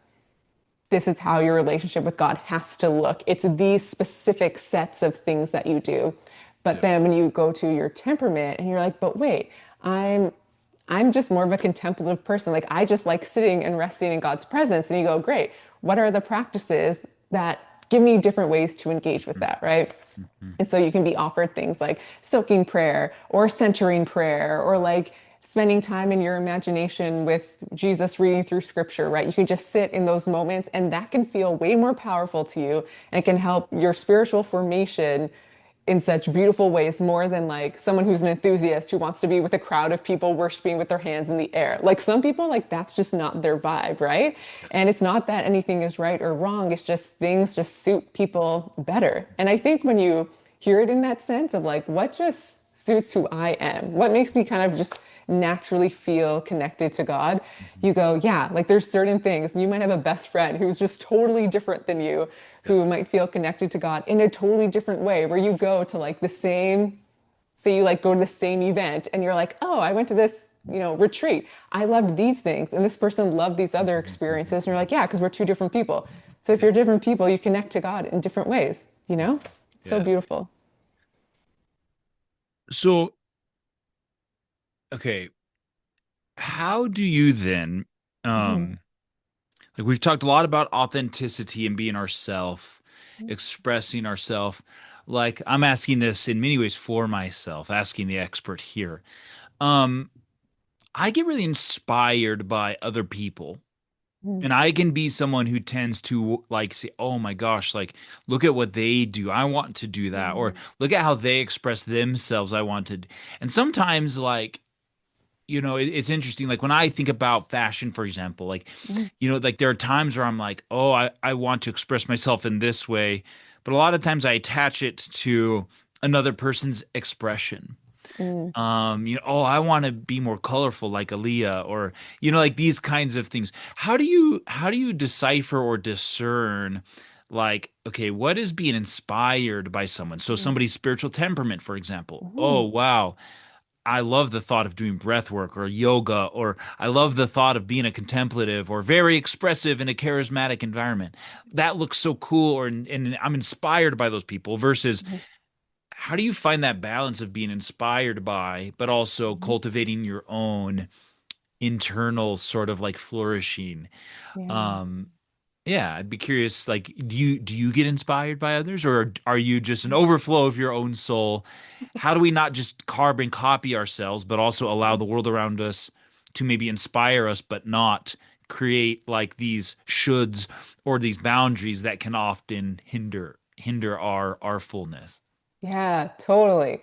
this is how your relationship with God has to look. It's these specific sets of things that you do. But Yep. then when you go to your temperament and you're like, but wait, I'm I'm just more of a contemplative person. Like I just like sitting and resting in God's presence. And you go, great. What are the practices that give me different ways to engage with that, right? Mm-hmm. And so you can be offered things like soaking prayer or centering prayer or like spending time in your imagination with Jesus reading through scripture, right? You can just sit in those moments and that can feel way more powerful to you and can help your spiritual formation in such beautiful ways more than like someone who's an enthusiast who wants to be with a crowd of people worshiping with their hands in the air. Like some people, like that's just not their vibe, right? Yes. And it's not that anything is right or wrong. It's just things just suit people better. And I think when you hear it in that sense of like, what just suits who I am, what makes me kind of just naturally feel connected to God, Mhm. you go, yeah, like there's certain things. You might have a best friend who's just totally different than you, who Yes. might feel connected to God in a totally different way, where you go to like the same, say you like go to the same event and you're like, oh, I went to this, retreat. I loved these things and this person loved these other Mhm. Mhm. experiences. And you're Mhm. like, yeah, because we're two different people. So if Yeah. you're different people, you connect to God in different ways, you Yeah. know? It's so Yes. beautiful. So, okay, how do you then, Mhm. um, like we've talked a lot about authenticity and being ourself, expressing ourself. Like I'm asking this in many ways for myself, asking the expert here. Um, I get really inspired by other people. Mhm. And I can be someone who tends to like say, "Oh my gosh, like look at what they do. I want to do that." Or Mhm. look at how they express themselves. I want to. And sometimes like it's interesting. Like when I think about fashion, for example, like, Mhm. like there are times where I'm like, oh, I want to express myself in this way. But a lot of times I attach it to another person's expression. Mhm. Oh, I want to be more colorful like Aelea or, like these kinds of things. How do you decipher or discern like, okay, what is being inspired by someone? So Mhm. somebody's spiritual temperament, for example. Oh, Mhm. wow. I love the thought of doing breath work or yoga, or I love the thought of being a contemplative or very expressive in a charismatic environment. That looks so cool, and I'm inspired by those people. Versus, Mhm. how do you find that balance of being inspired by, but also Mhm. cultivating your own internal sort of like flourishing? Yeah. Um, yeah, I'd be curious, like, do you get inspired by others, or are you just an overflow of your own soul? How do we not just carbon copy ourselves, but also allow the world around us to maybe inspire us, but not create like these shoulds or these boundaries that can often hinder our fullness? Yeah, totally.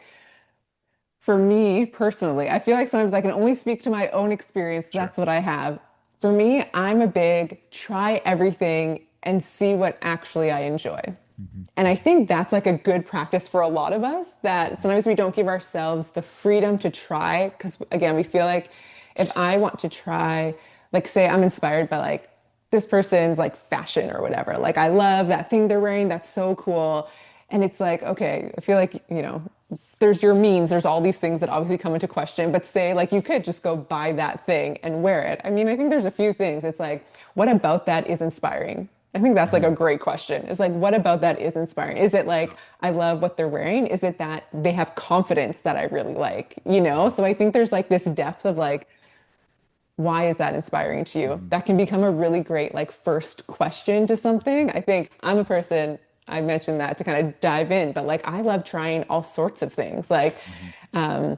For me personally, I feel like sometimes I can only speak to my own experience. Sure. That's what I have. For me, I'm a big try everything and see what actually I enjoy. Hmm. And I think that's like a good practice for a lot of us that sometimes we don't give ourselves the freedom to try. Because again, we feel like if I want to try, like, say I'm inspired by like this person's like fashion or whatever, like I love that thing they're wearing, that's so cool. And it's like, okay, I feel like, there's your means, there's all these things that obviously come into question, but say like you could just go buy that thing and wear it. I mean, I think there's a few things. It's like, what about that is inspiring? I think that's like a Hmm. great question. It's like, what about that is inspiring? Is it like, I love what they're wearing? Is it that they have confidence that I really like, you know? So I think there's like this depth of like, why is that inspiring to you? Hmm. That can become a really great like first question to something. I think I'm a person, I mentioned that to kind of dive in, but like I love trying all sorts of things. Like, Hmm.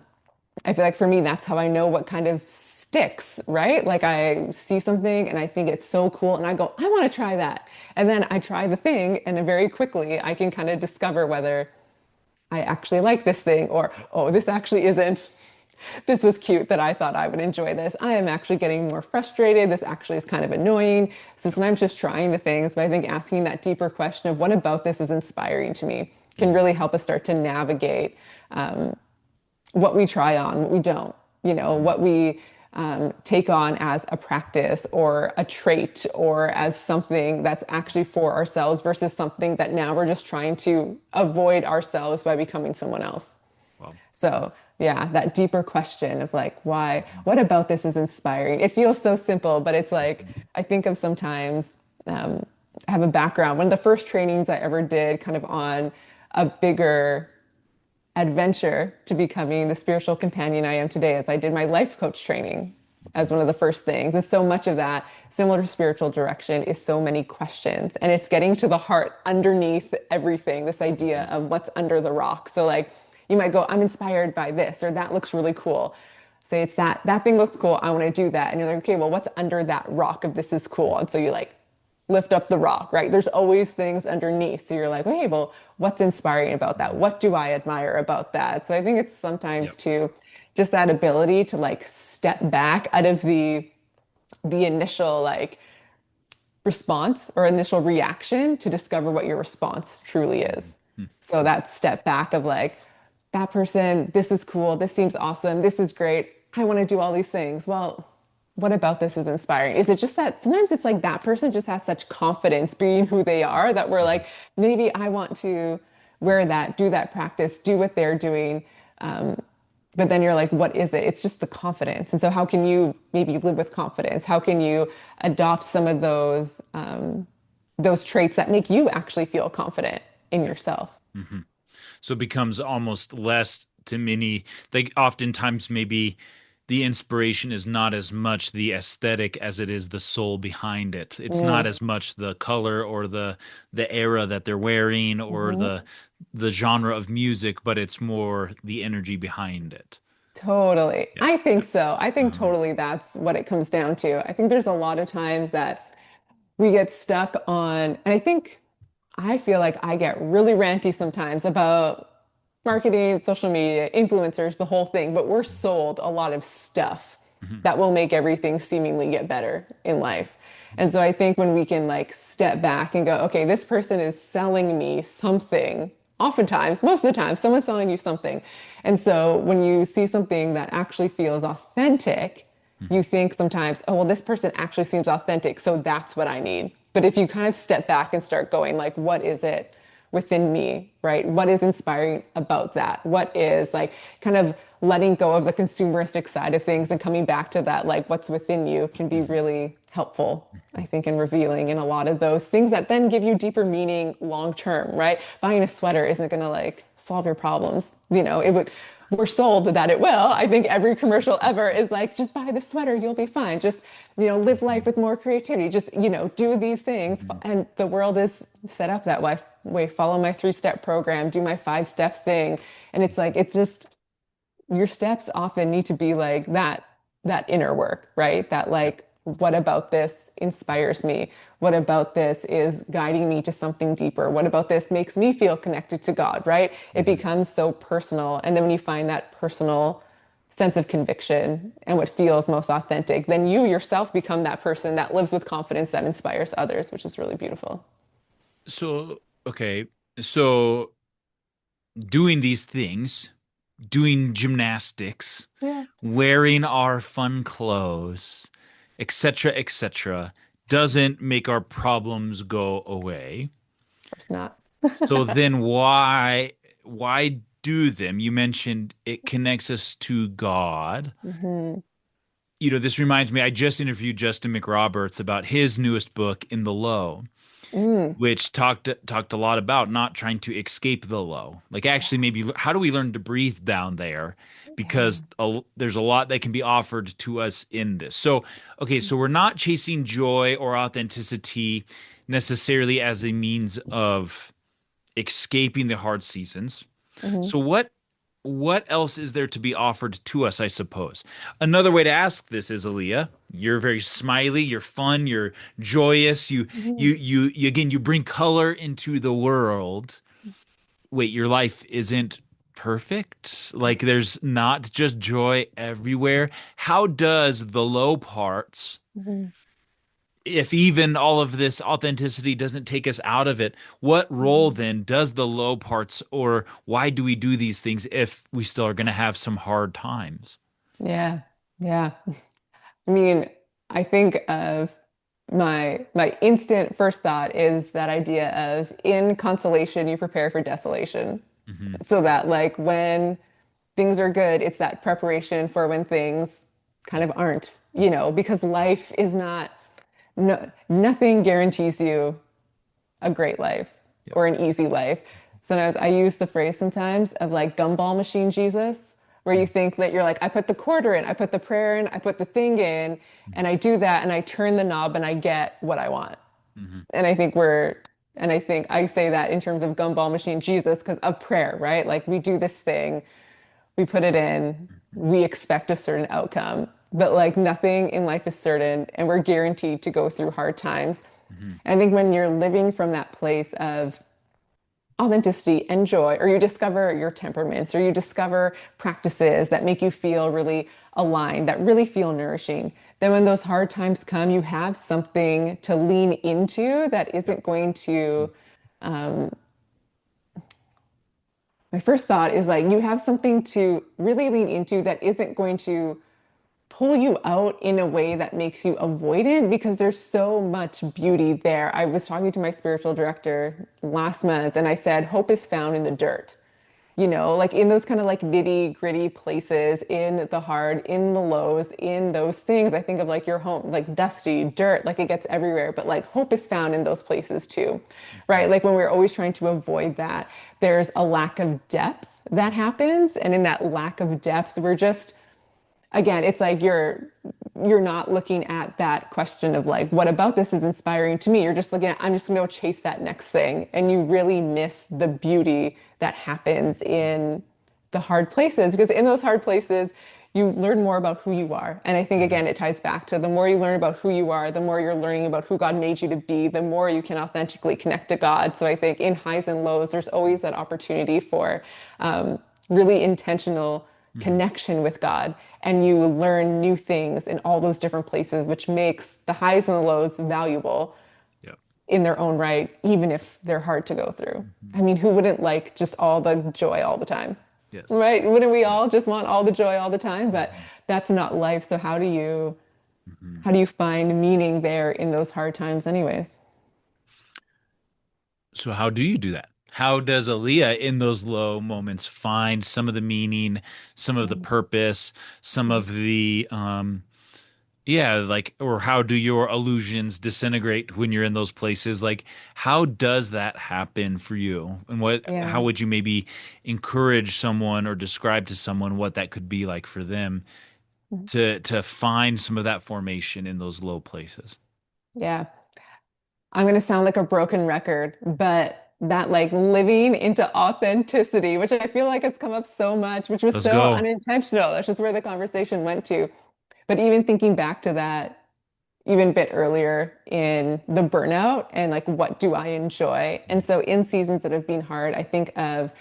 I feel like for me, that's how I know what kind of sticks, right? Like I see something and I think it's so cool and I go, I want to try that. And then I try the thing and then very quickly I can kind of discover whether I actually like this thing or, oh, this actually isn't. This was cute that I thought I would enjoy this. I am actually getting more frustrated. This actually is kind of annoying. So Yep. sometimes just trying the things, but I think asking that deeper question of what about this is inspiring to me can Mhm. really help us start to navigate what we try on, what we don't, Mhm. what we take on as a practice or a trait or as something that's actually for ourselves versus something that now we're just trying to avoid ourselves by becoming someone else. Well, So, yeah, that deeper question of like, why, what about this is inspiring? It feels so simple, but it's like, I think of sometimes, I have a background. One of the first trainings I ever did, kind of on a bigger adventure to becoming the spiritual companion I am today, as I did my life coach training as one of the first things. And so much of that, similar to spiritual direction, is so many questions. And it's getting to the heart underneath everything, this idea Mhm. of what's under the rock. So, like, you might go, I'm inspired by this, or that looks really cool. Say it's that thing looks cool. I want to do that. And you're like, okay, well, what's under that rock if this is cool? And so you like lift up the rock, right? There's always things underneath. So you're like, hey, well, what's inspiring about that? Mhm. What do I admire about that? So I think it's sometimes Yep. too just that ability to like step back out of the initial like response or initial reaction to discover what your response truly Mhm. is. So Mhm. that step back of like, that person, this is cool, this seems awesome, this is great. I want to do all these things. Well, what about this is inspiring? Is it just that sometimes it's like that person just has such confidence being who they are that we're Mhm. like, maybe I want to wear that, do that practice, do what they're doing. But then you're like, what is it? It's just the confidence. And so, how can you maybe live with confidence? How can you adopt some of those traits that make you actually feel confident in Yep. yourself? Mhm. So it becomes almost less to many. Like oftentimes, maybe the inspiration is not as much the aesthetic as it is the soul behind it. It's not Mm, as much the color or the era that they're wearing or mhm. the genre of music, but it's more the energy behind it. Totally. Yeah. I think Yep. so. I think Uh-huh. totally that's what it comes down to. I think there's a lot of times that we get stuck on, and I feel like I get really ranty sometimes about marketing, social media, influencers, the whole thing, but we're sold a lot of stuff Mhm. that will make everything seemingly get better in life. And so I think when we can like step back and go, okay, this person is selling me something. Oftentimes, most of the time, someone's selling you something. And so when you see something that actually feels authentic, Mhm. you think sometimes, oh, well, this person actually seems authentic, so that's what I need. But if you kind of step back and start going, like, what is it within me, right? What is inspiring about that? What is like kind of letting go of the consumeristic side of things and coming back to that, like, what's within you can be Mhm. really helpful, I Mhm. think, in revealing in a lot of those things that then give you deeper meaning long term, right? Buying a sweater isn't going to like solve your problems. It would we're sold that it will. I think every commercial ever is like, just buy the sweater, you'll be fine. Just, live life Mhm. with more creativity. Just, do these things. Mhm. And the world is set up that way. Follow my 3-step program, do my 5-step thing. And it's like, it's just your steps often need to be like that inner work, right? That Yep. like, what about this inspires me? What about this is guiding me to something deeper? What about this makes me feel connected to God, right? It Mhm. becomes so personal. And then when you find that personal sense of conviction and what feels most authentic, then you yourself become that person that lives with confidence that inspires others, which is really beautiful. So, okay. So doing these things, doing gymnastics, Yeah, of wearing our fun clothes, etc., etc., doesn't make our problems go away. course not. So then why do them? You mentioned it connects us to God. Hmm. This reminds me, I just interviewed Justin McRoberts about his newest book, In the Low, Mm. which talked a lot about not trying to escape the low. Like actually maybe how do we learn to breathe down there? Yeah. Because there's a lot that can be offered to us in this. So, okay, so we're not chasing joy or authenticity necessarily as a means of escaping the hard seasons. Hmm. So what? what else is there to be offered to us, I suppose? Another way to ask this is, Aaliyah, you're very smiley, you're fun, you're joyous, Mhm. again, you bring color into the world. Wait, your life isn't perfect? Like there's not just joy everywhere. How does the low parts, Mhm. if even all of this authenticity doesn't take us out of it, what role Mhm. then does the low parts, or why do we do these things if we still are going to have some hard times? Yeah. Yeah. I mean, I think of my instant first thought is that idea of in consolation, you prepare for desolation. Hmm. So that like when things are good, it's that preparation for when things kind of aren't, because life is not, no, nothing guarantees you a great life Yep. or an easy life. Sometimes I use the phrase sometimes of like gumball machine Jesus, where you think that you're like, I put the quarter in, I put the prayer in, I put the thing in, and I do that and I turn the knob and I get what I want. Hmm. And I think we're, and I think I say that in terms of gumball machine Jesus because of prayer, right? Like we do this thing, we put it in, we expect a certain outcome, but like nothing in life is certain and we're guaranteed to go through hard times. Hmm. And I think when you're living from that place of authenticity and joy, or you discover your temperaments, or you discover practices that make you feel really aligned, that really feel nourishing, then when those hard times come, you have something to lean into that Yep. isn't going to. My first thought is like you have something to really lean into that isn't going to pull you out in a way that makes you avoidant because there's so much beauty there. I was talking to my spiritual director last month and I said, hope is found in the dirt. Like in those kind of like nitty gritty places, in the hard, in the lows, in those things. I think of like your home, like dusty dirt, like it gets everywhere, but like hope is found in those places too, right? Hmm. Like when we're always trying to avoid that, there's a lack of depth that happens. And in that lack of depth, we're just again, it's like you're not looking at that question of like, what about this is inspiring to me? You're just looking at, I'm just going to chase that next thing. And you really miss the beauty that happens in the hard places because in those hard places, you learn more about who you are. And I think, Hmm. again, it ties back to the more you learn about who you are, the more you're learning about who God made you to be, the more you can authentically connect to God. So I think in highs and lows, there's always that opportunity for really intentional Hmm. connection with God. And you learn new things in all those different places, which makes the highs and the lows valuable Yep. in their own right, even if they're hard to go through. Hmm. I mean, who wouldn't like just all the joy all the time? Yes. Right? Wouldn't we Yes. all just want all the joy all the time? But Hmm. that's not life. So Hmm. how do you find meaning there in those hard times anyways? So how do you do that? How does Aaliyah in those low moments find some of the meaning, some of the purpose, some of the yeah, like, or how do your illusions disintegrate when you're in those places? Like, how does that happen for you? And how Yeah. would you maybe encourage someone or describe to someone what that could be like for them to find some of that formation in those low places? Yeah. I'm going to sound like a broken record, but that like living into authenticity, which I feel like has come up so much, which was Let's so go. unintentional. That's just where the conversation went to. But even thinking back to that, even a bit earlier in the burnout and like, what do I enjoy? And so in seasons that have been hard, I think of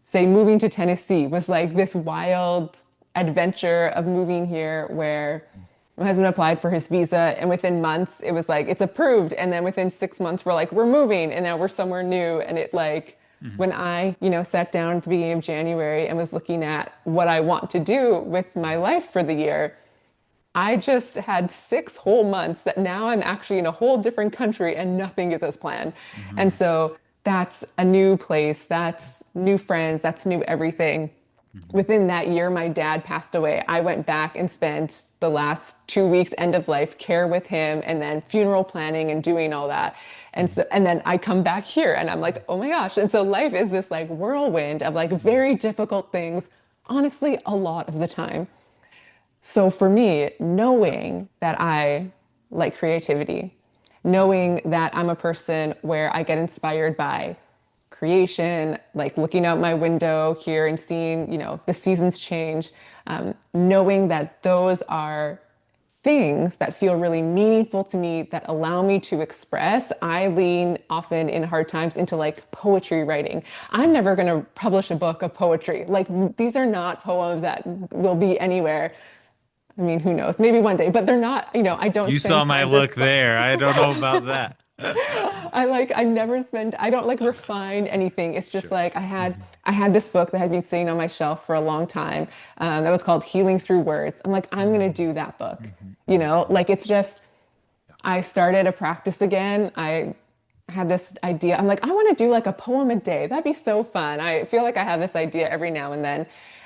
say moving to Tennessee was like this wild adventure of moving here where my husband applied for his visa and within months it was like it's approved and then within 6 months we're like we're moving and now we're somewhere new and it like Hmm. when I sat down at the beginning of January and was looking at what I want to do with my life for the year, I just had 6 whole months that now I'm actually in a whole different country and nothing is as planned. And Hmm. so that's a new place, that's new friends, that's new everything. Hmm. Within that year, my dad passed away. I went back and spent the last 2 weeks end of life care with him and then funeral planning and doing all that. And then I come back here and I'm like, oh my gosh. And so life is this like whirlwind of like very difficult things, honestly, a lot of the time. So for me, knowing that I like creativity, knowing that I'm a person where I get inspired by creation, like looking out my window here and seeing, the seasons change, knowing that those are things that feel really meaningful to me that allow me to express. I lean often in hard times into like poetry writing. I'm never going to publish a book of poetry. Like these are not poems that will be anywhere. I mean, who knows? Maybe one day, but they're not, I don't You saw spend my time look there. I don't know about that. I never spend, I don't like refine anything. It's just Sure. like Mhm. I had this book that had been sitting on my shelf for a long time, that was called Healing Through Words. I'm like, I'm gonna Mhm. do that book. Mhm. Mhm. Like it's just, Yeah. I started a practice again. I had this idea. I'm like, I want to do like a poem a day. That'd be so fun. I feel like I have this idea every now and then.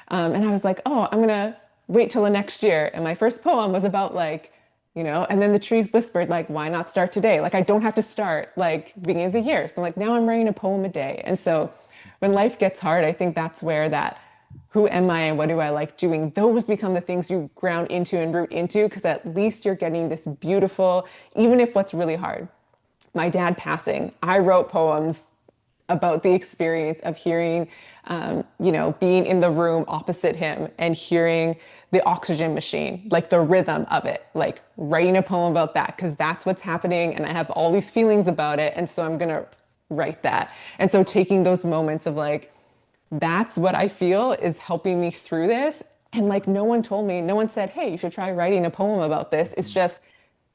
And I was like, oh, I'm gonna wait till the next year. And my first poem was about like, and then the trees whispered, like, why not start today? Like, I don't have to start like beginning of the year. So like now I'm writing a poem a day. And so when life gets hard, I think that's where that who am I and what do I like doing? Those become the things you ground into and root into because at least you're getting this beautiful, even if what's really hard. My dad passing, I wrote poems about the experience of hearing, being in the room opposite him and hearing the oxygen machine, like the rhythm of it, like writing a poem about that, because that's what's happening. And I have all these feelings about it. And so I'm going to write that. And so taking those moments of like, that's what I feel is helping me through this. And like, no one told me, no one said, hey, you should try writing a poem about this. It's just,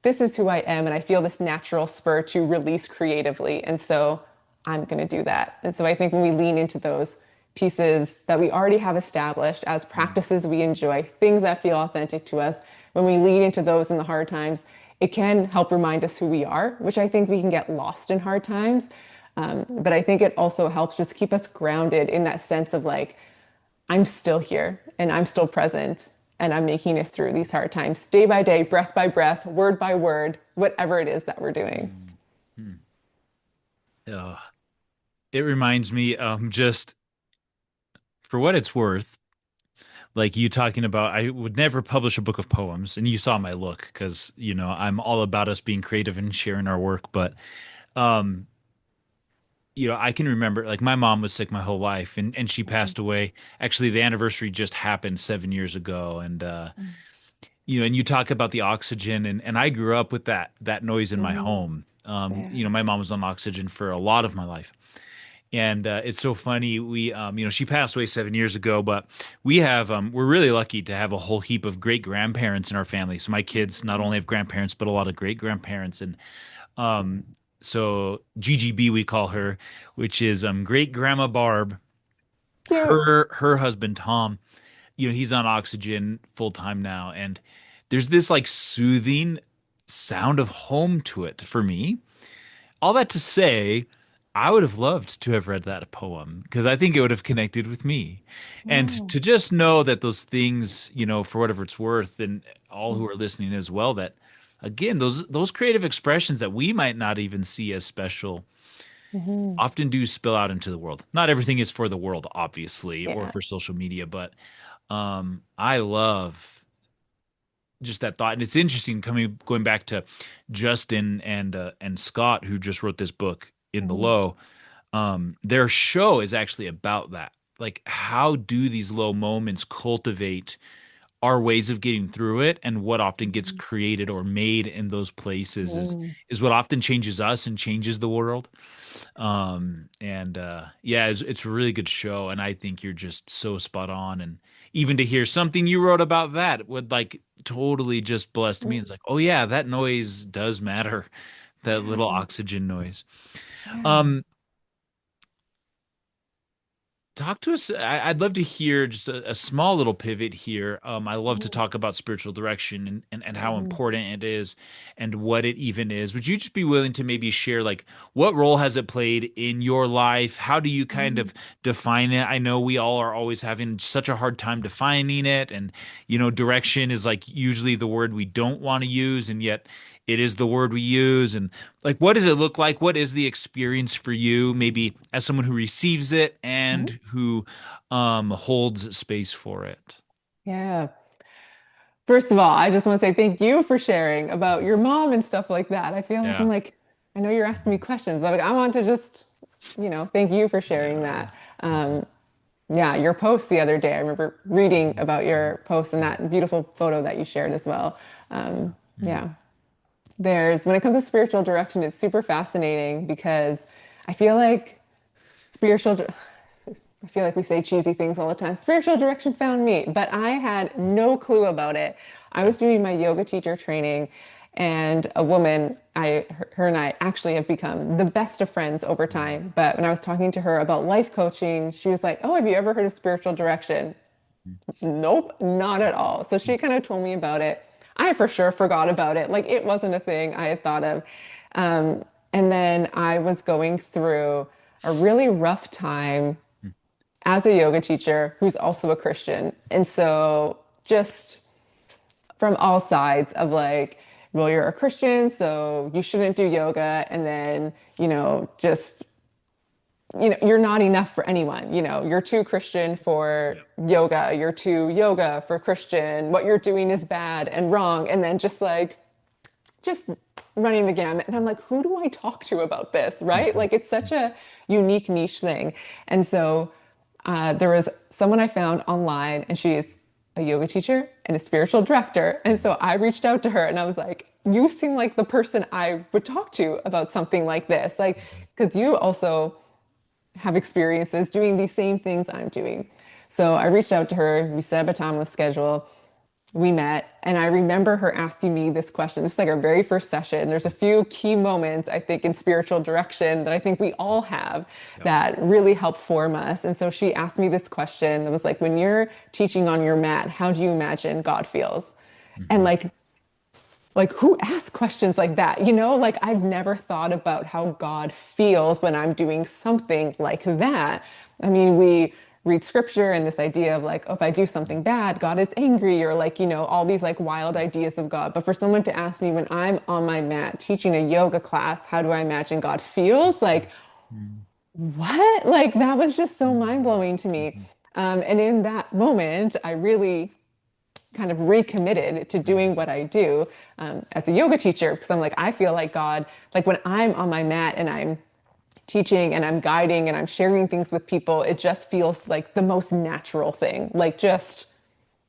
this is who I am. And I feel this natural spur to release creatively. And so I'm going to do that. And so I think when we lean into those pieces that we already have established as Mhm. practices we enjoy, things that feel authentic to us, when we lean into those in the hard times, it can help remind us who we are, which I think we can get lost in hard times. But I think it also helps just keep us grounded in that sense of like, I'm still here and I'm still present and I'm making it through these hard times day by day, breath by breath, word by word, whatever it is that we're doing. Mhm. Uh, it reminds me, just for what it's worth, like you talking about, I would never publish a book of poems, and you saw my look because, I'm all about us being creative and sharing our work. But, um, I can remember like my mom was sick my whole life and she passed away. Actually, the anniversary just happened 7 years ago. And, and you talk about the oxygen and I grew up with that noise in my Mhm. home. Yeah. My mom was on oxygen for a lot of my life. And it's so funny. She passed away 7 years ago, but we're really lucky to have a whole heap of great grandparents in our family. So my kids not only have grandparents, but a lot of great grandparents. And um, so GGB, we call her, which is great grandma Barb. Cute. Her husband Tom, he's on oxygen full time now, and there's this like soothing sound of home to it for me. All that to say, I would have loved to have read that poem because I think it would have connected with me. And Oh. to just know that those things, for whatever it's worth, and all who are listening as well, that again, those creative expressions that we might not even see as special Mhm. often do spill out into the world. Not everything is for the world, obviously, or Yeah. for social media, but I love just that thought. And it's interesting going back to Justin and Scott, who just wrote this book in the Mhm. low. Their show is actually about that. Like, how do these low moments cultivate our ways of getting through it, and what often gets Mhm. created or made in those places Mhm. is what often changes us and changes the world. And yeah, it's a really good show, and I think you're just so spot on. And even to hear something you wrote about that would like totally just blessed me. It's like, oh yeah, that noise does matter, that little Yeah. oxygen noise. Yeah. Um, Talk to us. I'd love to hear just a small little pivot here. I love to Mhm. talk about spiritual direction and how Mhm. important it is and what it even is. Would you just be willing to maybe share, like, what role has it played in your life? How do you kind Mhm. of define it? I know we all are always having such a hard time defining it. And, direction is like usually the word we don't want to use. And yet it is the word we use. And like, what does it look like? What is the experience for you, maybe as someone who receives it Mhm. and who holds space for it? Yeah. First of all, I just want to say thank you for sharing about your mom and stuff like that. I feel like Yeah. I know you're asking me Mhm. questions. Like I want to just thank you for sharing Yeah. that. Yeah, your post the other day, I remember reading about your post and that beautiful photo that you shared as well. Mm. Yeah, when it comes to spiritual direction, it's super fascinating because I feel like spiritual, I feel like we say cheesy things all the time. Spiritual direction found me, but I had no clue about it. I Yeah. was doing my yoga teacher training, and a woman, her and I actually have become the best of friends over Mm. time. But when I was talking to her about life coaching, she was like, "Oh, have you ever heard of spiritual direction?" Nope, not at all. So she kind of told me about it. I for sure forgot about it. Like it wasn't a thing I had thought of. And then I was going through a really rough time Mm. as a yoga teacher who's also a Christian. And so just from all sides of like, well, you're a Christian, so you shouldn't do yoga. And then, just you're not enough for anyone. You're too Christian for Yep. yoga. You're too yoga for Christian. What you're doing is bad and wrong. And then just running the gamut. And I'm like, who do I talk to about this? Right? Mhm. Like it's such a unique niche thing. And so there was someone I found online, and she's a yoga teacher and a spiritual director. And so I reached out to her and I was like, you seem like the person I would talk to about something like this. Like, because you also have experiences doing these same things I'm doing. So I reached out to her. We set up a time on the schedule. We met, and I remember her asking me this question. This is like our very first session. There's a few key moments, I think, in spiritual direction that I think we all have Yep. that really help form us. And so she asked me this question that was like, when you're teaching on your mat, how do you imagine God feels? And Mhm. like who asks questions like that? Like I've never thought about how God feels when I'm doing something like that. I mean, we read scripture and this idea of like, oh, if I do something bad, God is angry, or like, all these like wild ideas of God. But for someone to ask me when I'm on my mat teaching a yoga class, how do I imagine God feels? Like, Mhm. what? Like that was just so mind Mhm. blowing to me. Mhm. And in that moment, I really kind of recommitted to Mhm. doing what I do as a yoga teacher, because I'm like, I feel like God, like when I'm on my mat and I'm teaching and I'm guiding and I'm sharing things with people, it just feels like the most natural thing. Like just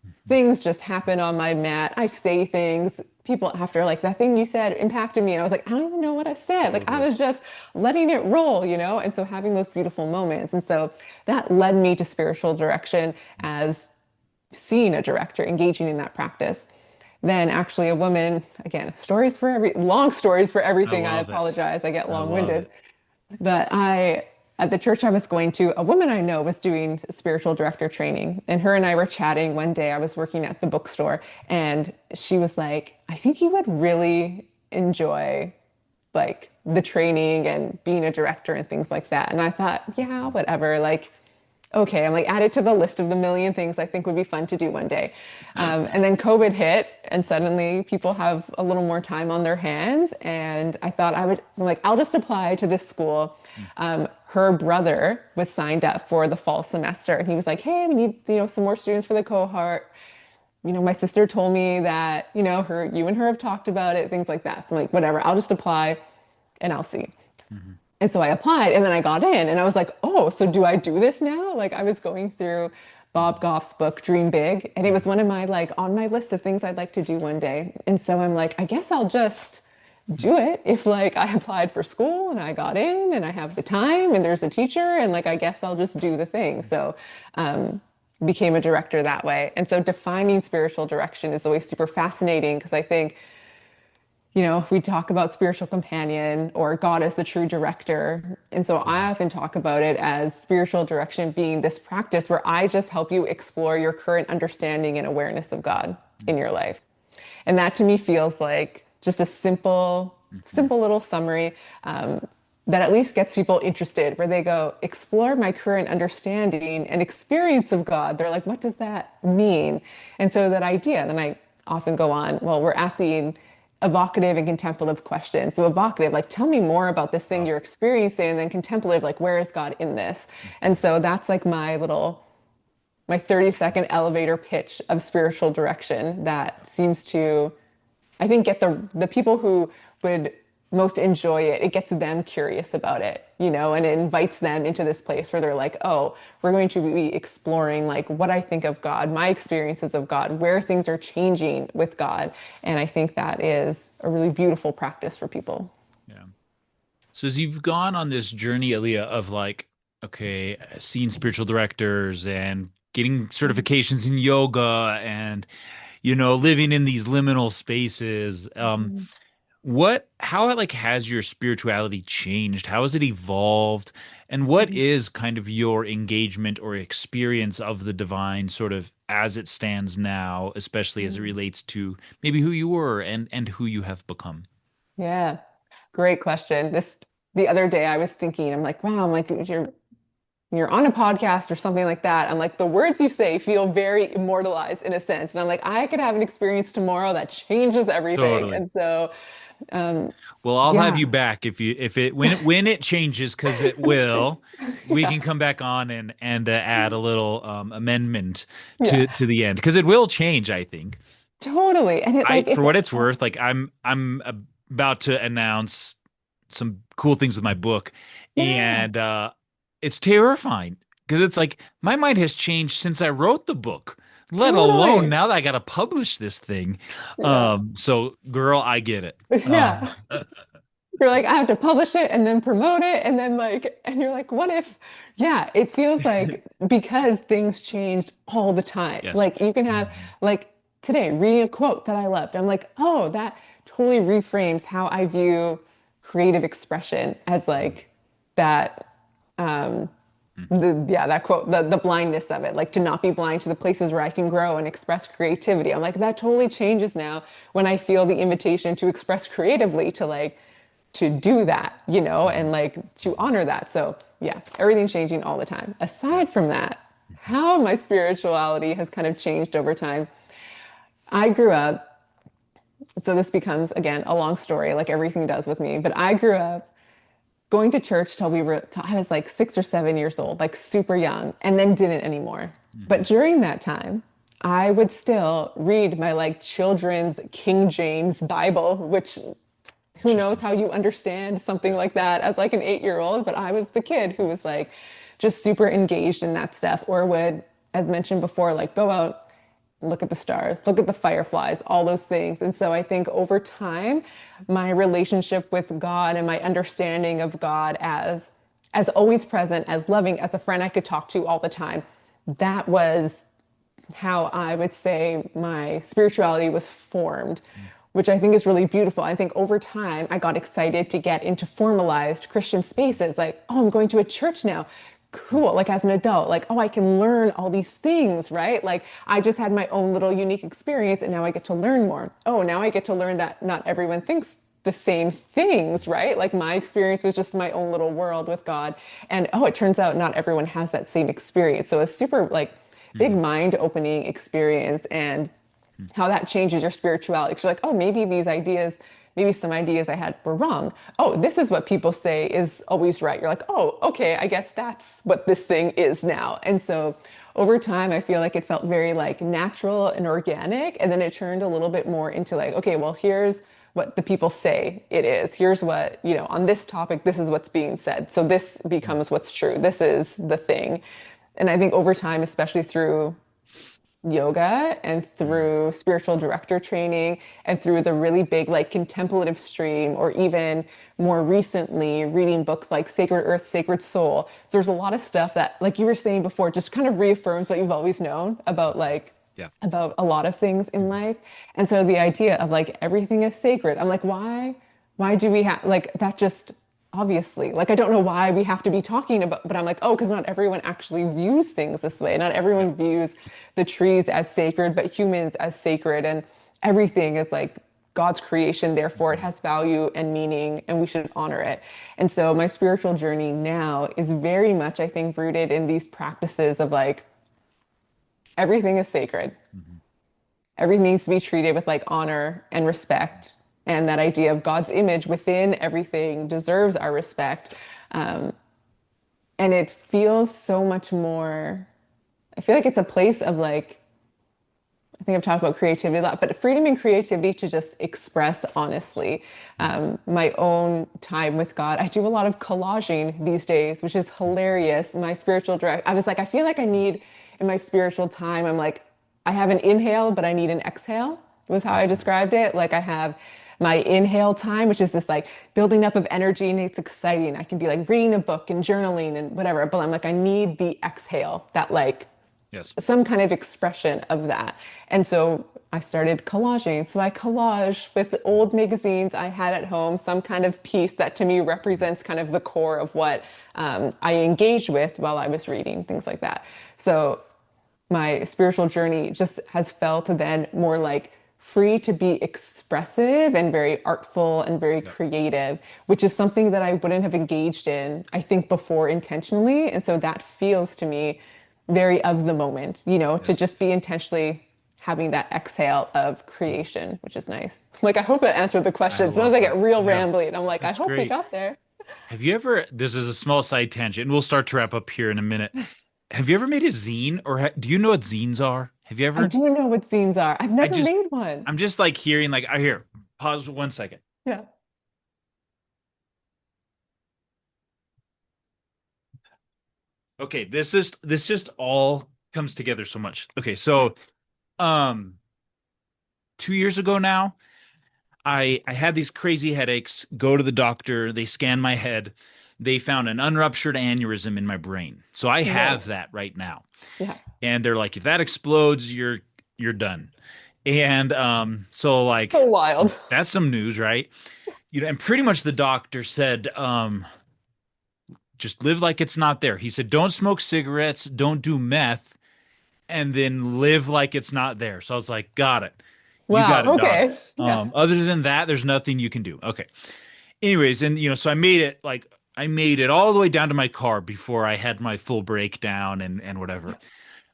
Mhm. things just happen on my mat. I say things. People after like that thing you said impacted me. And I was like, I don't even know what I said. Like I Totally. was just letting it roll. And so having those beautiful moments. And so that led me to spiritual direction as seeing a director engaging in that practice. Then actually a woman, again, long stories for I everything. I love it. apologize. I get I love long-winded. it. But at the church I was going to, a woman I know was doing spiritual director training. And her and I were chatting one day. I was working at the bookstore, and she was like, I think you would really enjoy like the training and being a director and things like that. And I thought, yeah, Mhm. whatever. Like, okay, I'm like, add it to the list of the million things I think would be fun to do one day. And then COVID hit, and suddenly people have a little more time on their hands. And I thought I'm like, I'll just apply to this school. Her brother was signed up for the fall semester, and he was like, hey, we need, some more students for the cohort. My sister told me that, you and her have talked about it, things like that. So I'm like, whatever, I'll just apply and I'll see. Mhm. And so I applied and then I got in and I was like, oh, so do I do this now? Like I was going through Bob Mhm. Goff's book, Dream Big, and it was Mhm. one of my like on my list of things I'd like to do one day. And so I'm like, I guess I'll just do it if like I applied for school and I got in and I have the time and there's a teacher and like I guess I'll just do the thing. So became a director that way. And so defining spiritual direction is always super fascinating because I think we talk about spiritual companion or God as the true director. And so I Mhm. often talk about it as spiritual direction being this practice where I just help you explore your current understanding and awareness of God in your life. And that to me feels like just a simple, Mhm. simple little summary that at least gets people interested, where they go, explore my current understanding and experience of God. They're like, what does that mean? And so that idea, then I often go on, well, we're asking evocative and contemplative questions. So evocative, like, tell me more about this thing Wow. you're experiencing, and then contemplative, like, where is God in this? And Mhm. so that's like my 30-second elevator pitch of spiritual direction that seems to, I think, get the people who would most enjoy it, it gets them curious about it, and it invites them into this place where they're like, oh, we're going to be exploring like what I think of God, my experiences of God, where things are changing with God. And I think that is a really beautiful practice for people. Yeah. So as you've gone on this journey, Aaliyah, of like, okay, seeing spiritual directors and getting certifications in yoga and, living in these liminal spaces, Mhm. how like has your spirituality changed? How has it evolved? And what Mhm. is kind of your engagement or experience of the divine sort of as it stands now, especially as it Mhm. relates to maybe who you were and who you have become? Yeah, great question. The other day I was thinking, I'm like, wow, I'm like you're on a podcast or something like that. I'm like, the words you say feel very immortalized in a sense. And I'm like, I could have an experience tomorrow that changes everything. Totally. And so, um, Well, I'll have yeah. you back if it when it changes, because it will. We Yeah. can come back on and add a little amendment Yeah. to the end, because it will change, I think. Totally. And it I like For it's what it's worth, like I'm about to announce some cool things with my book, yeah, and it's terrifying because it's like my mind has changed since I wrote the book, let alone totally. now that I got to publish this thing. Yeah. So girl, I get it. Yeah. You're like, I have to publish it and then promote it. And then like, and you're like, what if, yeah, it feels like because things change all the time. Yes. Like you can have Mhm. like today reading a quote that I loved. I'm like, oh, that totally reframes how I view creative expression as like that um Mhm. that quote, the blindness of it, like to not be blind to the places where I can grow and express creativity. I'm like, that totally changes now when I feel the invitation to express creatively, to like to do that, and Mhm. like to honor that. So yeah, everything's changing all the time. Aside Yes. from that, Mhm. how my spirituality has kind of changed over time. I grew up, so this becomes again a long story, like everything does with me, but I grew up going to church till I was like 6 or 7 years old, like super young, and then didn't anymore. But Mhm. during that time, I would still read my like children's King James Bible, which who knows Interesting. how you understand something Yeah. like that as like an 8 year old, but I was the kid who was like just super engaged in that stuff, or would, as mentioned before, like go out, look at the stars, look at the fireflies, all those things. And so I think over time, my relationship with God and my understanding of God as always present, as loving, as a friend I could talk to all the time, that was how I would say my spirituality was formed, which I think is really beautiful. I think over time, I got excited to get into formalized Christian spaces like, oh, I'm going to a church now. Cool. Like as an adult, like, oh, I can learn all these things, right? Like I just had my own little unique experience and now I get to learn more. Oh, now I get to learn that not everyone thinks the same things, right? Like my experience was just my own little world with God. And oh, it turns out not everyone has that same experience. So it's super like big Mhm. mind opening experience, and Mhm. how that changes your spirituality. Because you're like, oh, maybe these ideas, maybe some ideas I had were wrong. Oh, this is what people say is always right. You're like, oh, okay, I guess that's what this thing is now. And so over time, I feel like it felt very like natural and organic. And then it turned a little bit more into like, okay, well, here's what the people say it is. Here's what, on this topic, this is what's being said. So this Mhm. becomes what's true. This is the thing. And I think over time, especially through yoga and Mhm. through spiritual director training and through the really big like contemplative stream, or even more recently reading books like Sacred Earth, Sacred Soul. So there's a lot of stuff that, like you were saying before, just kind of reaffirms what you've always known about like Yeah. about a lot of things in Mhm. life. And so the idea of like everything is sacred, I'm like, why do we have like that? Just obviously, like I don't know why we have to be talking about, but I'm like, oh, because not everyone actually views things this way. Not Yeah. everyone views the trees as sacred, but humans as sacred, and everything is like God's creation, therefore it Mhm. has value and meaning, and we should honor it. And so my spiritual journey now is very much, I think, rooted in these practices of like everything is sacred. Mhm. Everything needs to be treated with like honor and respect. And that idea of God's image within everything deserves our respect. Um, and it feels so much more, I feel like it's a place of like I think I've talked about creativity a lot, but freedom and creativity to just express honestly my own time with God. I do a lot of collaging these days, which is hilarious. My spiritual direct, I was like, I feel like I need in my spiritual time, I'm like, I have an inhale, but I need an exhale, was how I Mhm. described it. Like I have my inhale time, which is this like building up of energy and it's exciting. I can be like reading a book and journaling and whatever, but I'm like, I need the exhale, that like Yes. some kind of expression of that. And so I started collaging. So I collage with old magazines I had at home, some kind of piece that to me Mhm. represents kind of the core of what I engaged with while I was reading, things like that. So my spiritual journey just has felt then more like free to be expressive and very artful and very Yep. creative, which is something that I wouldn't have engaged in, I think, before intentionally. And so that feels to me very of the moment, to Yes. just be intentionally having that exhale of creation, which is nice. Like, I hope that answered the I question. Sometimes love I get that. real Yeah, rambly and I'm like, I that's hope we great. got there. Have you ever, this is a small side tangent, and we'll start to wrap up here in a minute. Have you ever made a zine or do you know what zines are? Have you I ever? do know what scenes are. I've I never just, made one. I'm just like hearing, like, I hear, pause 1 second. Yeah. Okay, this just all comes together so much. Okay, so, um, 2 years ago now, I had these crazy headaches, go to the doctor, they scan my head. They found an unruptured aneurysm in my brain. So I have Whoa. that right now. Yeah. And they're like, if that explodes, you're done. And so So like wild. that's some news, right? And pretty much the doctor said, just live like it's not there. He said, don't smoke cigarettes, don't do meth, and then live like it's not there. So I was like, got it. You got Wow. it, dog. Okay. Yeah. Other than that, there's nothing you can do. Okay. Anyways, and so I made it all the way down to my car before I had my full breakdown and whatever.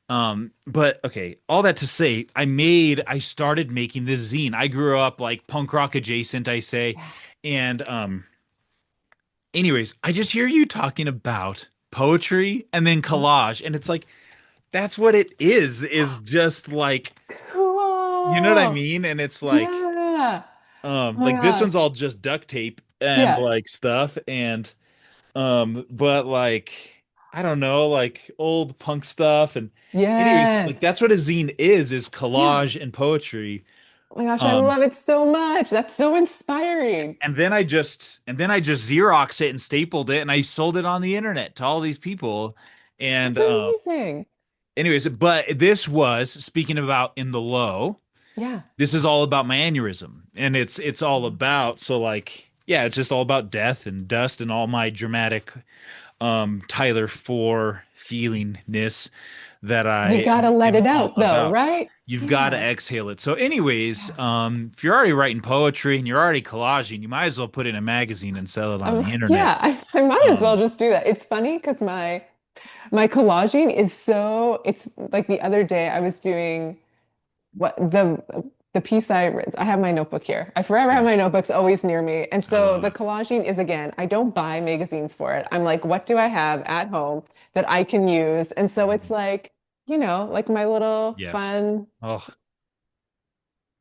But okay, all that to say, I started making this zine. I grew up like punk rock adjacent, I say. Yeah. And anyways, I just hear you talking about poetry and then Yeah. collage, and it's like that's what it is just like, you know what I Cool. mean? And it's Yeah. Oh my like this gosh. one's all just duct tape and Yeah. like stuff and but like I don't know, like old punk stuff and anyways, like Yes. that's what a zine is Yeah. collage and poetry. Oh my gosh, I Um love it so much. That's so inspiring. and then I just Xeroxed it and stapled it and I sold it on the internet to all these people. And That's amazing. anyways, but this was speaking about in the low. Yeah. This is all about my aneurysm. And it's all about so like yeah, it's just all about death and dust and all my dramatic Tyler 4 feelingness that You I gotta let am it all out though, about. right? You've got to Yeah. exhale it. So, anyways, Yeah. if you're already writing poetry and you're already collaging, you might as well put it in a magazine and sell it on the internet. Yeah, I might as well Um, just do that. It's funny because my collaging is so it's like the other day I was doing what the piece I have my notebook here. I forever have my yes, notebooks always near me. And I so love the it. collaging is again, I don't buy magazines for it. I'm like, what do I have at home that I can use? And so it's Mhm. like, like my little Yes. fun, Oh,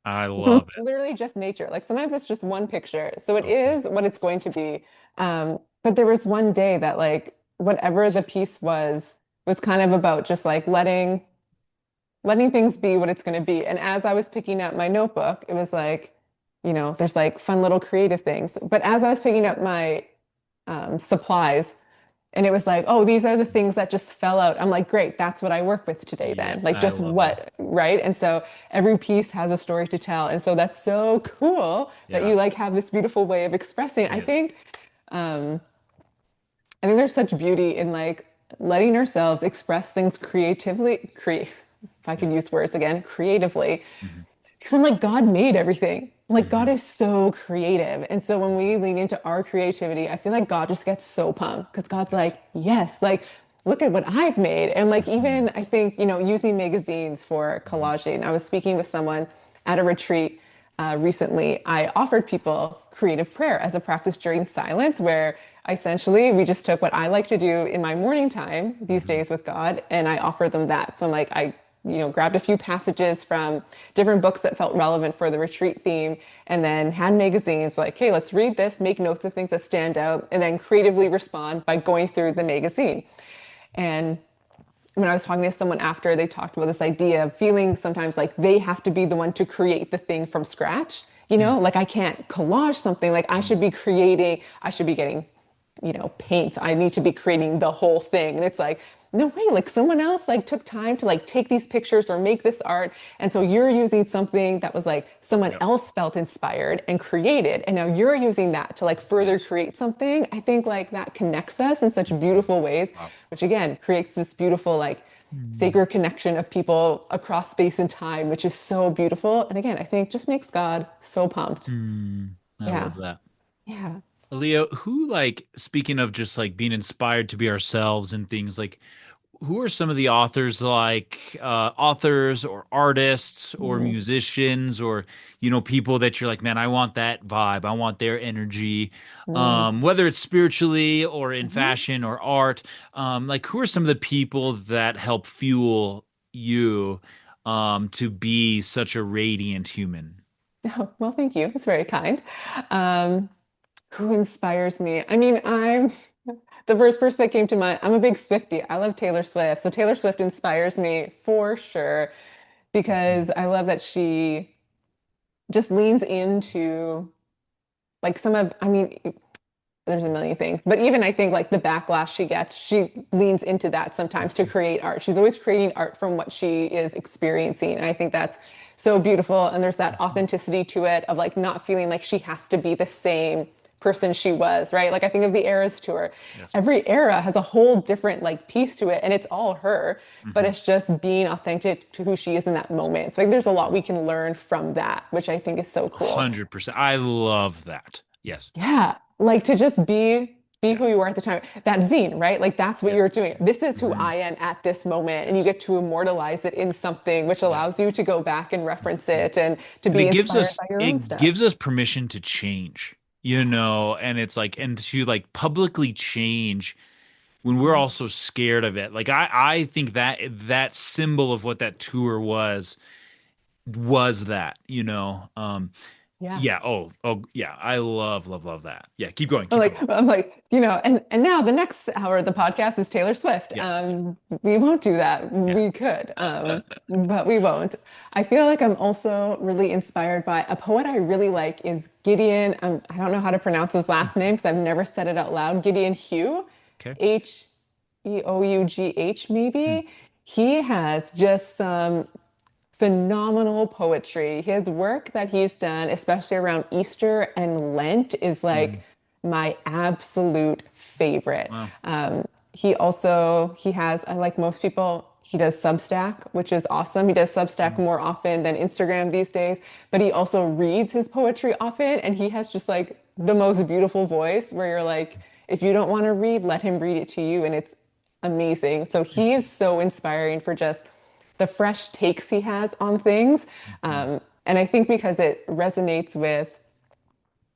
I love it. literally just nature. Like sometimes it's just one picture. So it Okay. is what it's going to be. But there was one day that like whatever the piece was kind of about just like letting things be what it's going to be. And as I was picking up my notebook, it was like, there's like fun little creative things. But as I was picking up my supplies, and it was like, oh, these are the things that just fell out. I'm like, great, that's what I work with today Yeah, then. Like, I just love that. what, right? And so every piece has a story to tell. And so that's so cool that Yeah. you like have this beautiful way of expressing. Yes. Um, I think there's such beauty in like letting ourselves express things if I Yeah. could use words again, creatively. Hmm. Because I'm like, God made everything. Like, God Hmm. is so creative. And so when we lean into our creativity, I feel like God just gets so pumped because God's Yes. like, yes, like, look at what I've made. And like, Hmm. even I think, using magazines for Hmm. collaging. I was speaking with someone at a retreat recently. I offered people creative prayer as a practice during silence, where essentially we just took what I like to do in my morning time these Hmm. days with God and I offered them that. So I'm like, I grabbed a few passages from different books that felt relevant for the retreat theme, and then had magazines like, hey, let's read this, make notes of things that stand out, and then creatively respond by going through the magazine. And when I was talking to someone after, they talked about this idea of feeling sometimes like they have to be the one to create the thing from scratch. Mm, Like I can't collage something, like I mm, should be creating, I should be getting, paint. I need to be creating the whole thing. And it's like, no way, like someone else like took time to like take these pictures or make this art. And so you're using something that was like someone yep. else felt inspired and created. And now you're using that to like further Yes. create something. I think like that connects us in such beautiful ways, Wow. which again creates this beautiful like Mm, sacred connection of people across space and time, which is so beautiful. And again, I think just makes God so pumped. I Yeah. love that. Yeah. Leo, who like speaking of just like being inspired to be ourselves and things like who are some of the authors like authors or artists or Mm, musicians or people that you're like, man, I want that vibe. I want their energy. mm, Whether it's spiritually or in mhm. fashion or art. Like who are some of the people that help fuel you to be such a radiant human? Oh, well, thank you. It's very kind. Um, who inspires me? I mean, I'm the first person that came to mind. I'm a big Swiftie. I love Taylor Swift. So Taylor Swift inspires me for sure Mhm. because I love that she just leans into like I mean, there's a million things, but even I think like the backlash she gets, she leans into that sometimes to create art. She's always creating art from what she is experiencing. And I think that's so beautiful. And there's that Mhm. authenticity to it of like not feeling like she has to be the same person she was, right? Like I think of the Eras tour. Yes. Every era has a whole different like piece to it and it's all her, but Hmm. it's just being authentic to who she is in that moment. So like there's a lot we can learn from that, which I think is so cool. 100%. I love that. Yes. Yeah, like to just be Yeah. who you are at the time. That zine, right? Like that's what Yeah. you're doing. This is who Hmm. I am at this moment, and you Yes. get to immortalize it in something, which Yeah. allows you to go back and reference Mhm. it and to And be inspired by your own it stuff. gives us permission to change, and it's like and to like publicly change when we're Mm, also scared of it. Like I think that that symbol of what that tour was that, yeah. yeah, yeah, I love that. Yeah, keep I'm going. and now the next hour of the podcast is Taylor Swift. Yes. We won't do that. Yeah. We could, but we won't. I feel like I'm also really inspired by a poet I really like is Gideon. I don't know how to pronounce his last name because I've never said it out loud. Gideon Hugh, Okay. Heoughg, Mm, maybe. He has just some phenomenal poetry. His work that he's done, especially around Easter and Lent, is like mm. my absolute favorite. Wow. He has, like most people, he does Substack, which is awesome. He does Substack Mm, more often than Instagram these days, but he also reads his poetry often, and he has just like the most beautiful voice where you're like, if you don't want to read, let him read it to you, and it's amazing. So he is so inspiring for just the fresh takes he has on things. mm. And I think because it resonates with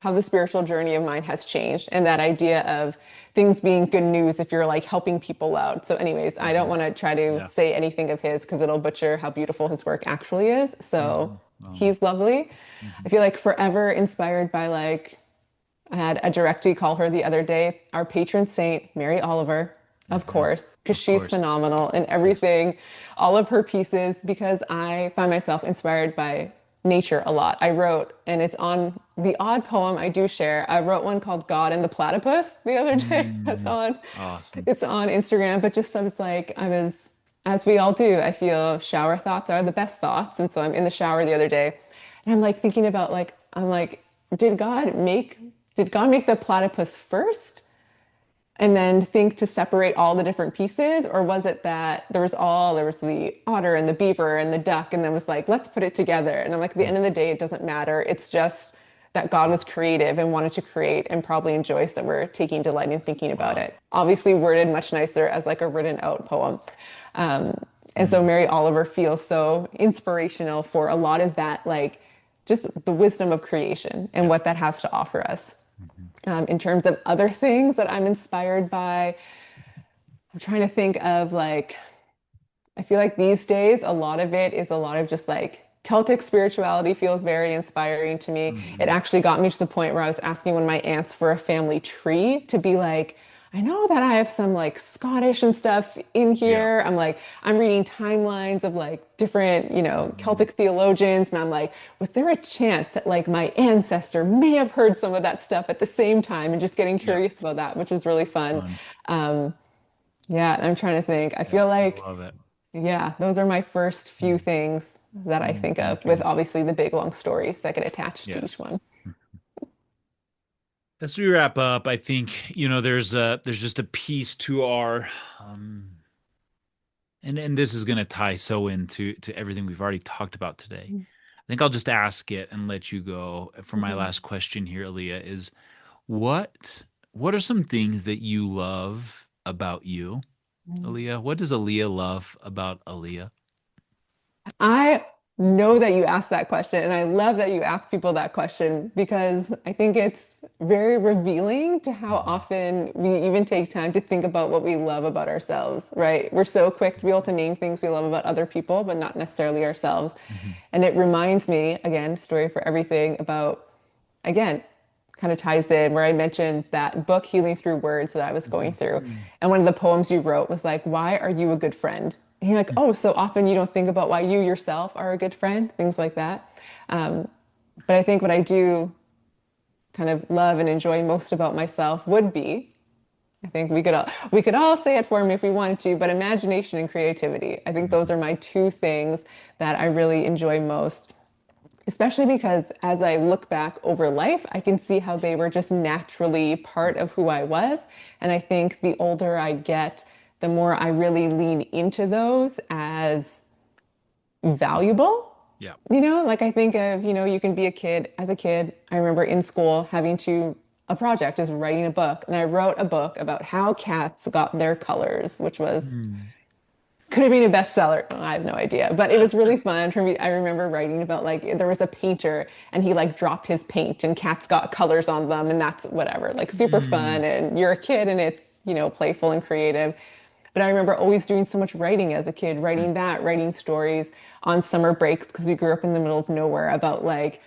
how the spiritual journey of mine has changed and that idea of things being good news if you're like helping people out. So, anyways, I don't Mhm. want to try to Yeah. say anything of his because it'll butcher how beautiful his work actually is. So, Mhm. he's lovely. I Mhm. feel like forever inspired by like I had a directee call her the other day, our patron saint, Mary Oliver, of Mhm. course, because Of she's course. phenomenal in Yes. everything, all of her pieces, because I find myself inspired by nature a lot. I wrote, and it's on the odd poem I do share. I wrote one called God and the Platypus the other day. Mm. Awesome. It's on Instagram, but just so it's like as we all do, I feel shower thoughts are the best thoughts. And so I'm in the shower the other day and I'm like thinking about like, I'm like, did God make did God make the platypus first and then think to separate all the different pieces? Or was it that there was the otter and the beaver and the duck, and then was like, let's put it together. And I'm like, at the Mm. end of the day, it doesn't matter. It's just that God was creative and wanted to create and probably enjoys that we're taking delight in thinking about Wow. it. Obviously worded much nicer as like a written out poem. Um, and so Mm. Mary Oliver feels so inspirational for a lot of that, like just the wisdom of creation and Yes. what that has to offer us. Mhm. In terms of other things that I'm inspired by, I'm trying to think of like I feel like these days, a lot of it is a lot of just like Celtic spirituality feels very inspiring to me. It Hmm. actually got me to the point where I was asking one of my aunts for a family tree to be like, I know that I have some like Scottish and stuff in Yeah. here. I'm like, I'm reading timelines of like different, Hmm. Celtic theologians. And I'm like, was there a chance that like my ancestor may have heard some of that stuff at the same time and just getting Yeah. curious about that, which was really fun. Fun. Um, yeah, and I'm trying to think. I Yeah. feel I like love it. yeah, those are my first few Mm. things that I think of, with Okay. obviously the big long stories that get attached to each Yes. one. As we wrap up, I think, there's just a piece to our and this is going to tie so into to everything we've already talked about today. I think I'll just ask it and let you go for my Mhm. last question here, Aaliyah, is what are some things that you love about you, Aaliyah? What does Aaliyah love about Aaliyah? I know that you asked that question, and I love that you ask people that question because I think it's very revealing to how Hmm. often we even take time to think about what we love about ourselves, right? We're so quick to be able to name things we love about other people, but not necessarily ourselves. Hmm. And it reminds me, again, story for everything about, again, kind of ties in where I mentioned that book, Healing Through Words, that I was going through. Hmm. And one of the poems you wrote was like, why are you a good friend? And you're like, oh, so often you don't think about why you yourself are a good friend, things like that. Um, but I think what I do kind of love and enjoy most about myself would be, I think we could all say it for me if we wanted to, but imagination and creativity. I think those Hmm. are my two things that I really enjoy most, especially because as I look back over life, I can see how they were just naturally part of who I was. And I think the older I get, the more I really lean into those as valuable. Yeah. Like I think of, you can be a kid. As a kid, I remember in school having to, a project is writing a book. And I wrote a book about how cats got their colors, which was Mm. could have been a bestseller. I have no idea, but it was really fun for me. I remember writing about like there was a painter and he like dropped his paint and cats got colors on them and that's whatever, like super Mm. fun. And you're a kid and it's, playful and creative. But I remember always doing so much writing as a kid, writing stories on summer breaks because we grew up in the middle of nowhere about like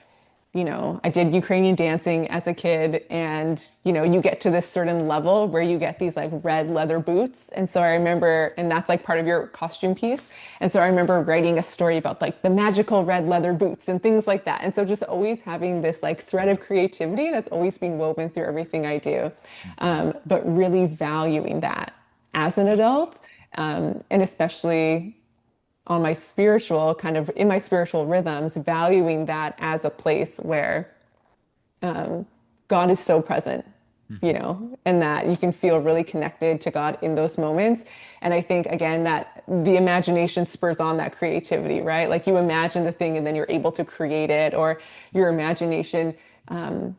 I did Ukrainian dancing as a kid, and you get to this certain level where you get these like red leather boots. And so I remember, and that's like part of your costume piece. And so I remember writing a story about like the magical red leather boots and things like that. And so just always having this like thread Yeah. of creativity that's always been woven through everything I do, Mhm. but really valuing that as an Yeah. adult, and especially on my spiritual kind of in my spiritual rhythms, valuing that as a place where God is so present, Mhm. and that you can feel really connected to God in those moments. And I think, again, that the imagination spurs on that creativity, right? Like you imagine the thing and then you're able to create it, or your imagination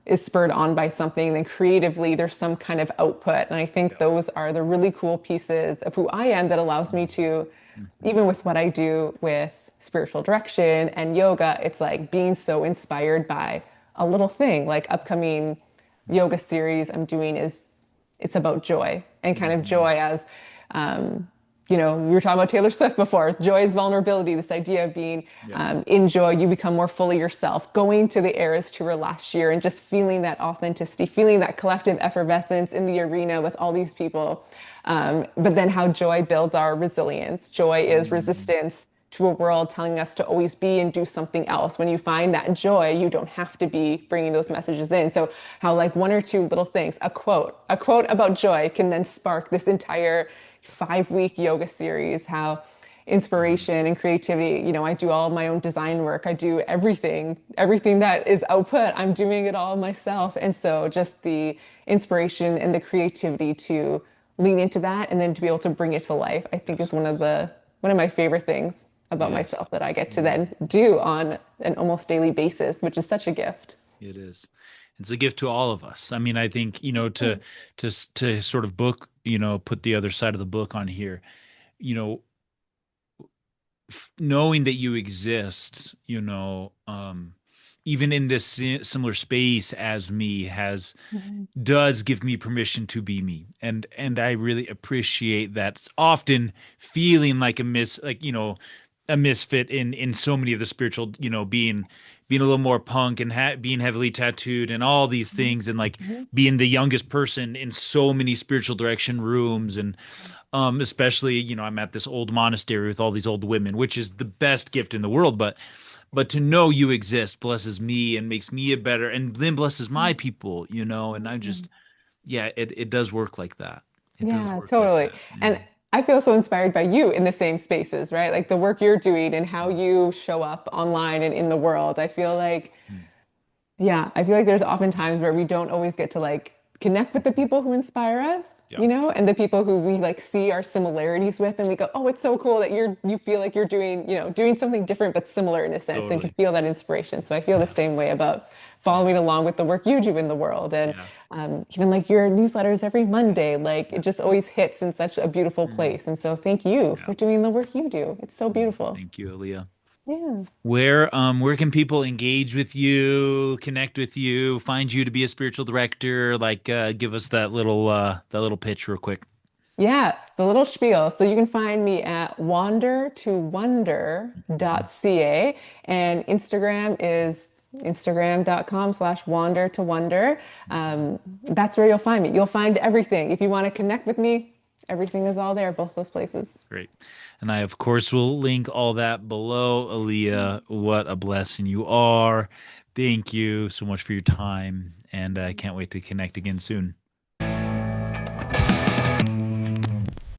is spurred on by something, then creatively there's some kind of output. And I think Yeah. those are the really cool pieces of who I am that allows me Mhm. to, Mhm. even with what I do with spiritual direction and yoga, it's like being so inspired by a little thing. Like upcoming yoga series I'm doing is it's about joy and kind of Mhm. joy as we were talking about Taylor Swift before. Joy is vulnerability. This idea of being Yeah. in joy, you become more fully yourself. Going to the Eras tour last year and just feeling that authenticity, feeling that collective effervescence in the arena with all these people. But then how joy builds our resilience. Joy is Mm. resistance to a world telling us to always be and do something else. When you find that joy, you don't have to be bringing those Yeah. messages in. So how like one or two little things, a quote about joy can then spark this entire 5 week yoga series. How Mhm. inspiration and creativity, I do all my own design work. I do everything that is output. I'm doing it all myself. And so just the inspiration and the creativity to lean into that and then to be able to bring it to life, I think is Yes. one of my favorite things It about is. myself that I get to Mm. then do on an almost daily basis, which is such a gift. It is. It's a gift to all of us. I mean, I think, to sort of put the other side of the book on here, you know, knowing that you exist, even in this similar space as me has Mhm. does give me permission to be me, and I really appreciate that. It's often feeling like a misfit in so many of the spiritual, being a little more punk and being heavily tattooed and all these things, and like Mhm. being the youngest person in so many spiritual direction rooms, and especially, I'm at this old monastery with all these old women, which is the best gift in the world, but to know you exist blesses me and makes me a better, and then blesses my people, and I just, yeah, it does work like that. It does Yeah, work like totally. that. And Yeah. I feel so inspired by you in the same spaces, right? Like the work you're doing and how you show up online and in the world. I feel like Mm. yeah, I feel like there's often times where we don't always get to like connect with the Mhm. people who inspire us, Yeah, and the people who we like see our similarities with, and we go, "Oh, it's so cool that you feel like you're doing, doing something different but similar in a sense and can totally. feel that inspiration." So I feel the Yeah. same way about Yeah. following along with the work you do in the world and Yeah. even like your newsletters every Monday, like it Yeah. just always hits in such a beautiful Mm. place. And so thank you Yeah. for doing the work you do. It's so beautiful. Thank you, Aaliyah. Yeah. Where can people engage with you, connect with you, find you to be a spiritual director? Like, give us that little pitch real quick. Yeah, the little spiel. So you can find me at Mhm. wandertowonder.ca and Instagram is instagram.com/wander to wonder. That's where you'll find me. You'll find everything. If you want to connect with me, everything is all there, both those places. Great. And I, of course, will link all that below. Aaliyah, what a blessing you are. Thank you so much for your time. And I can't wait to connect again soon.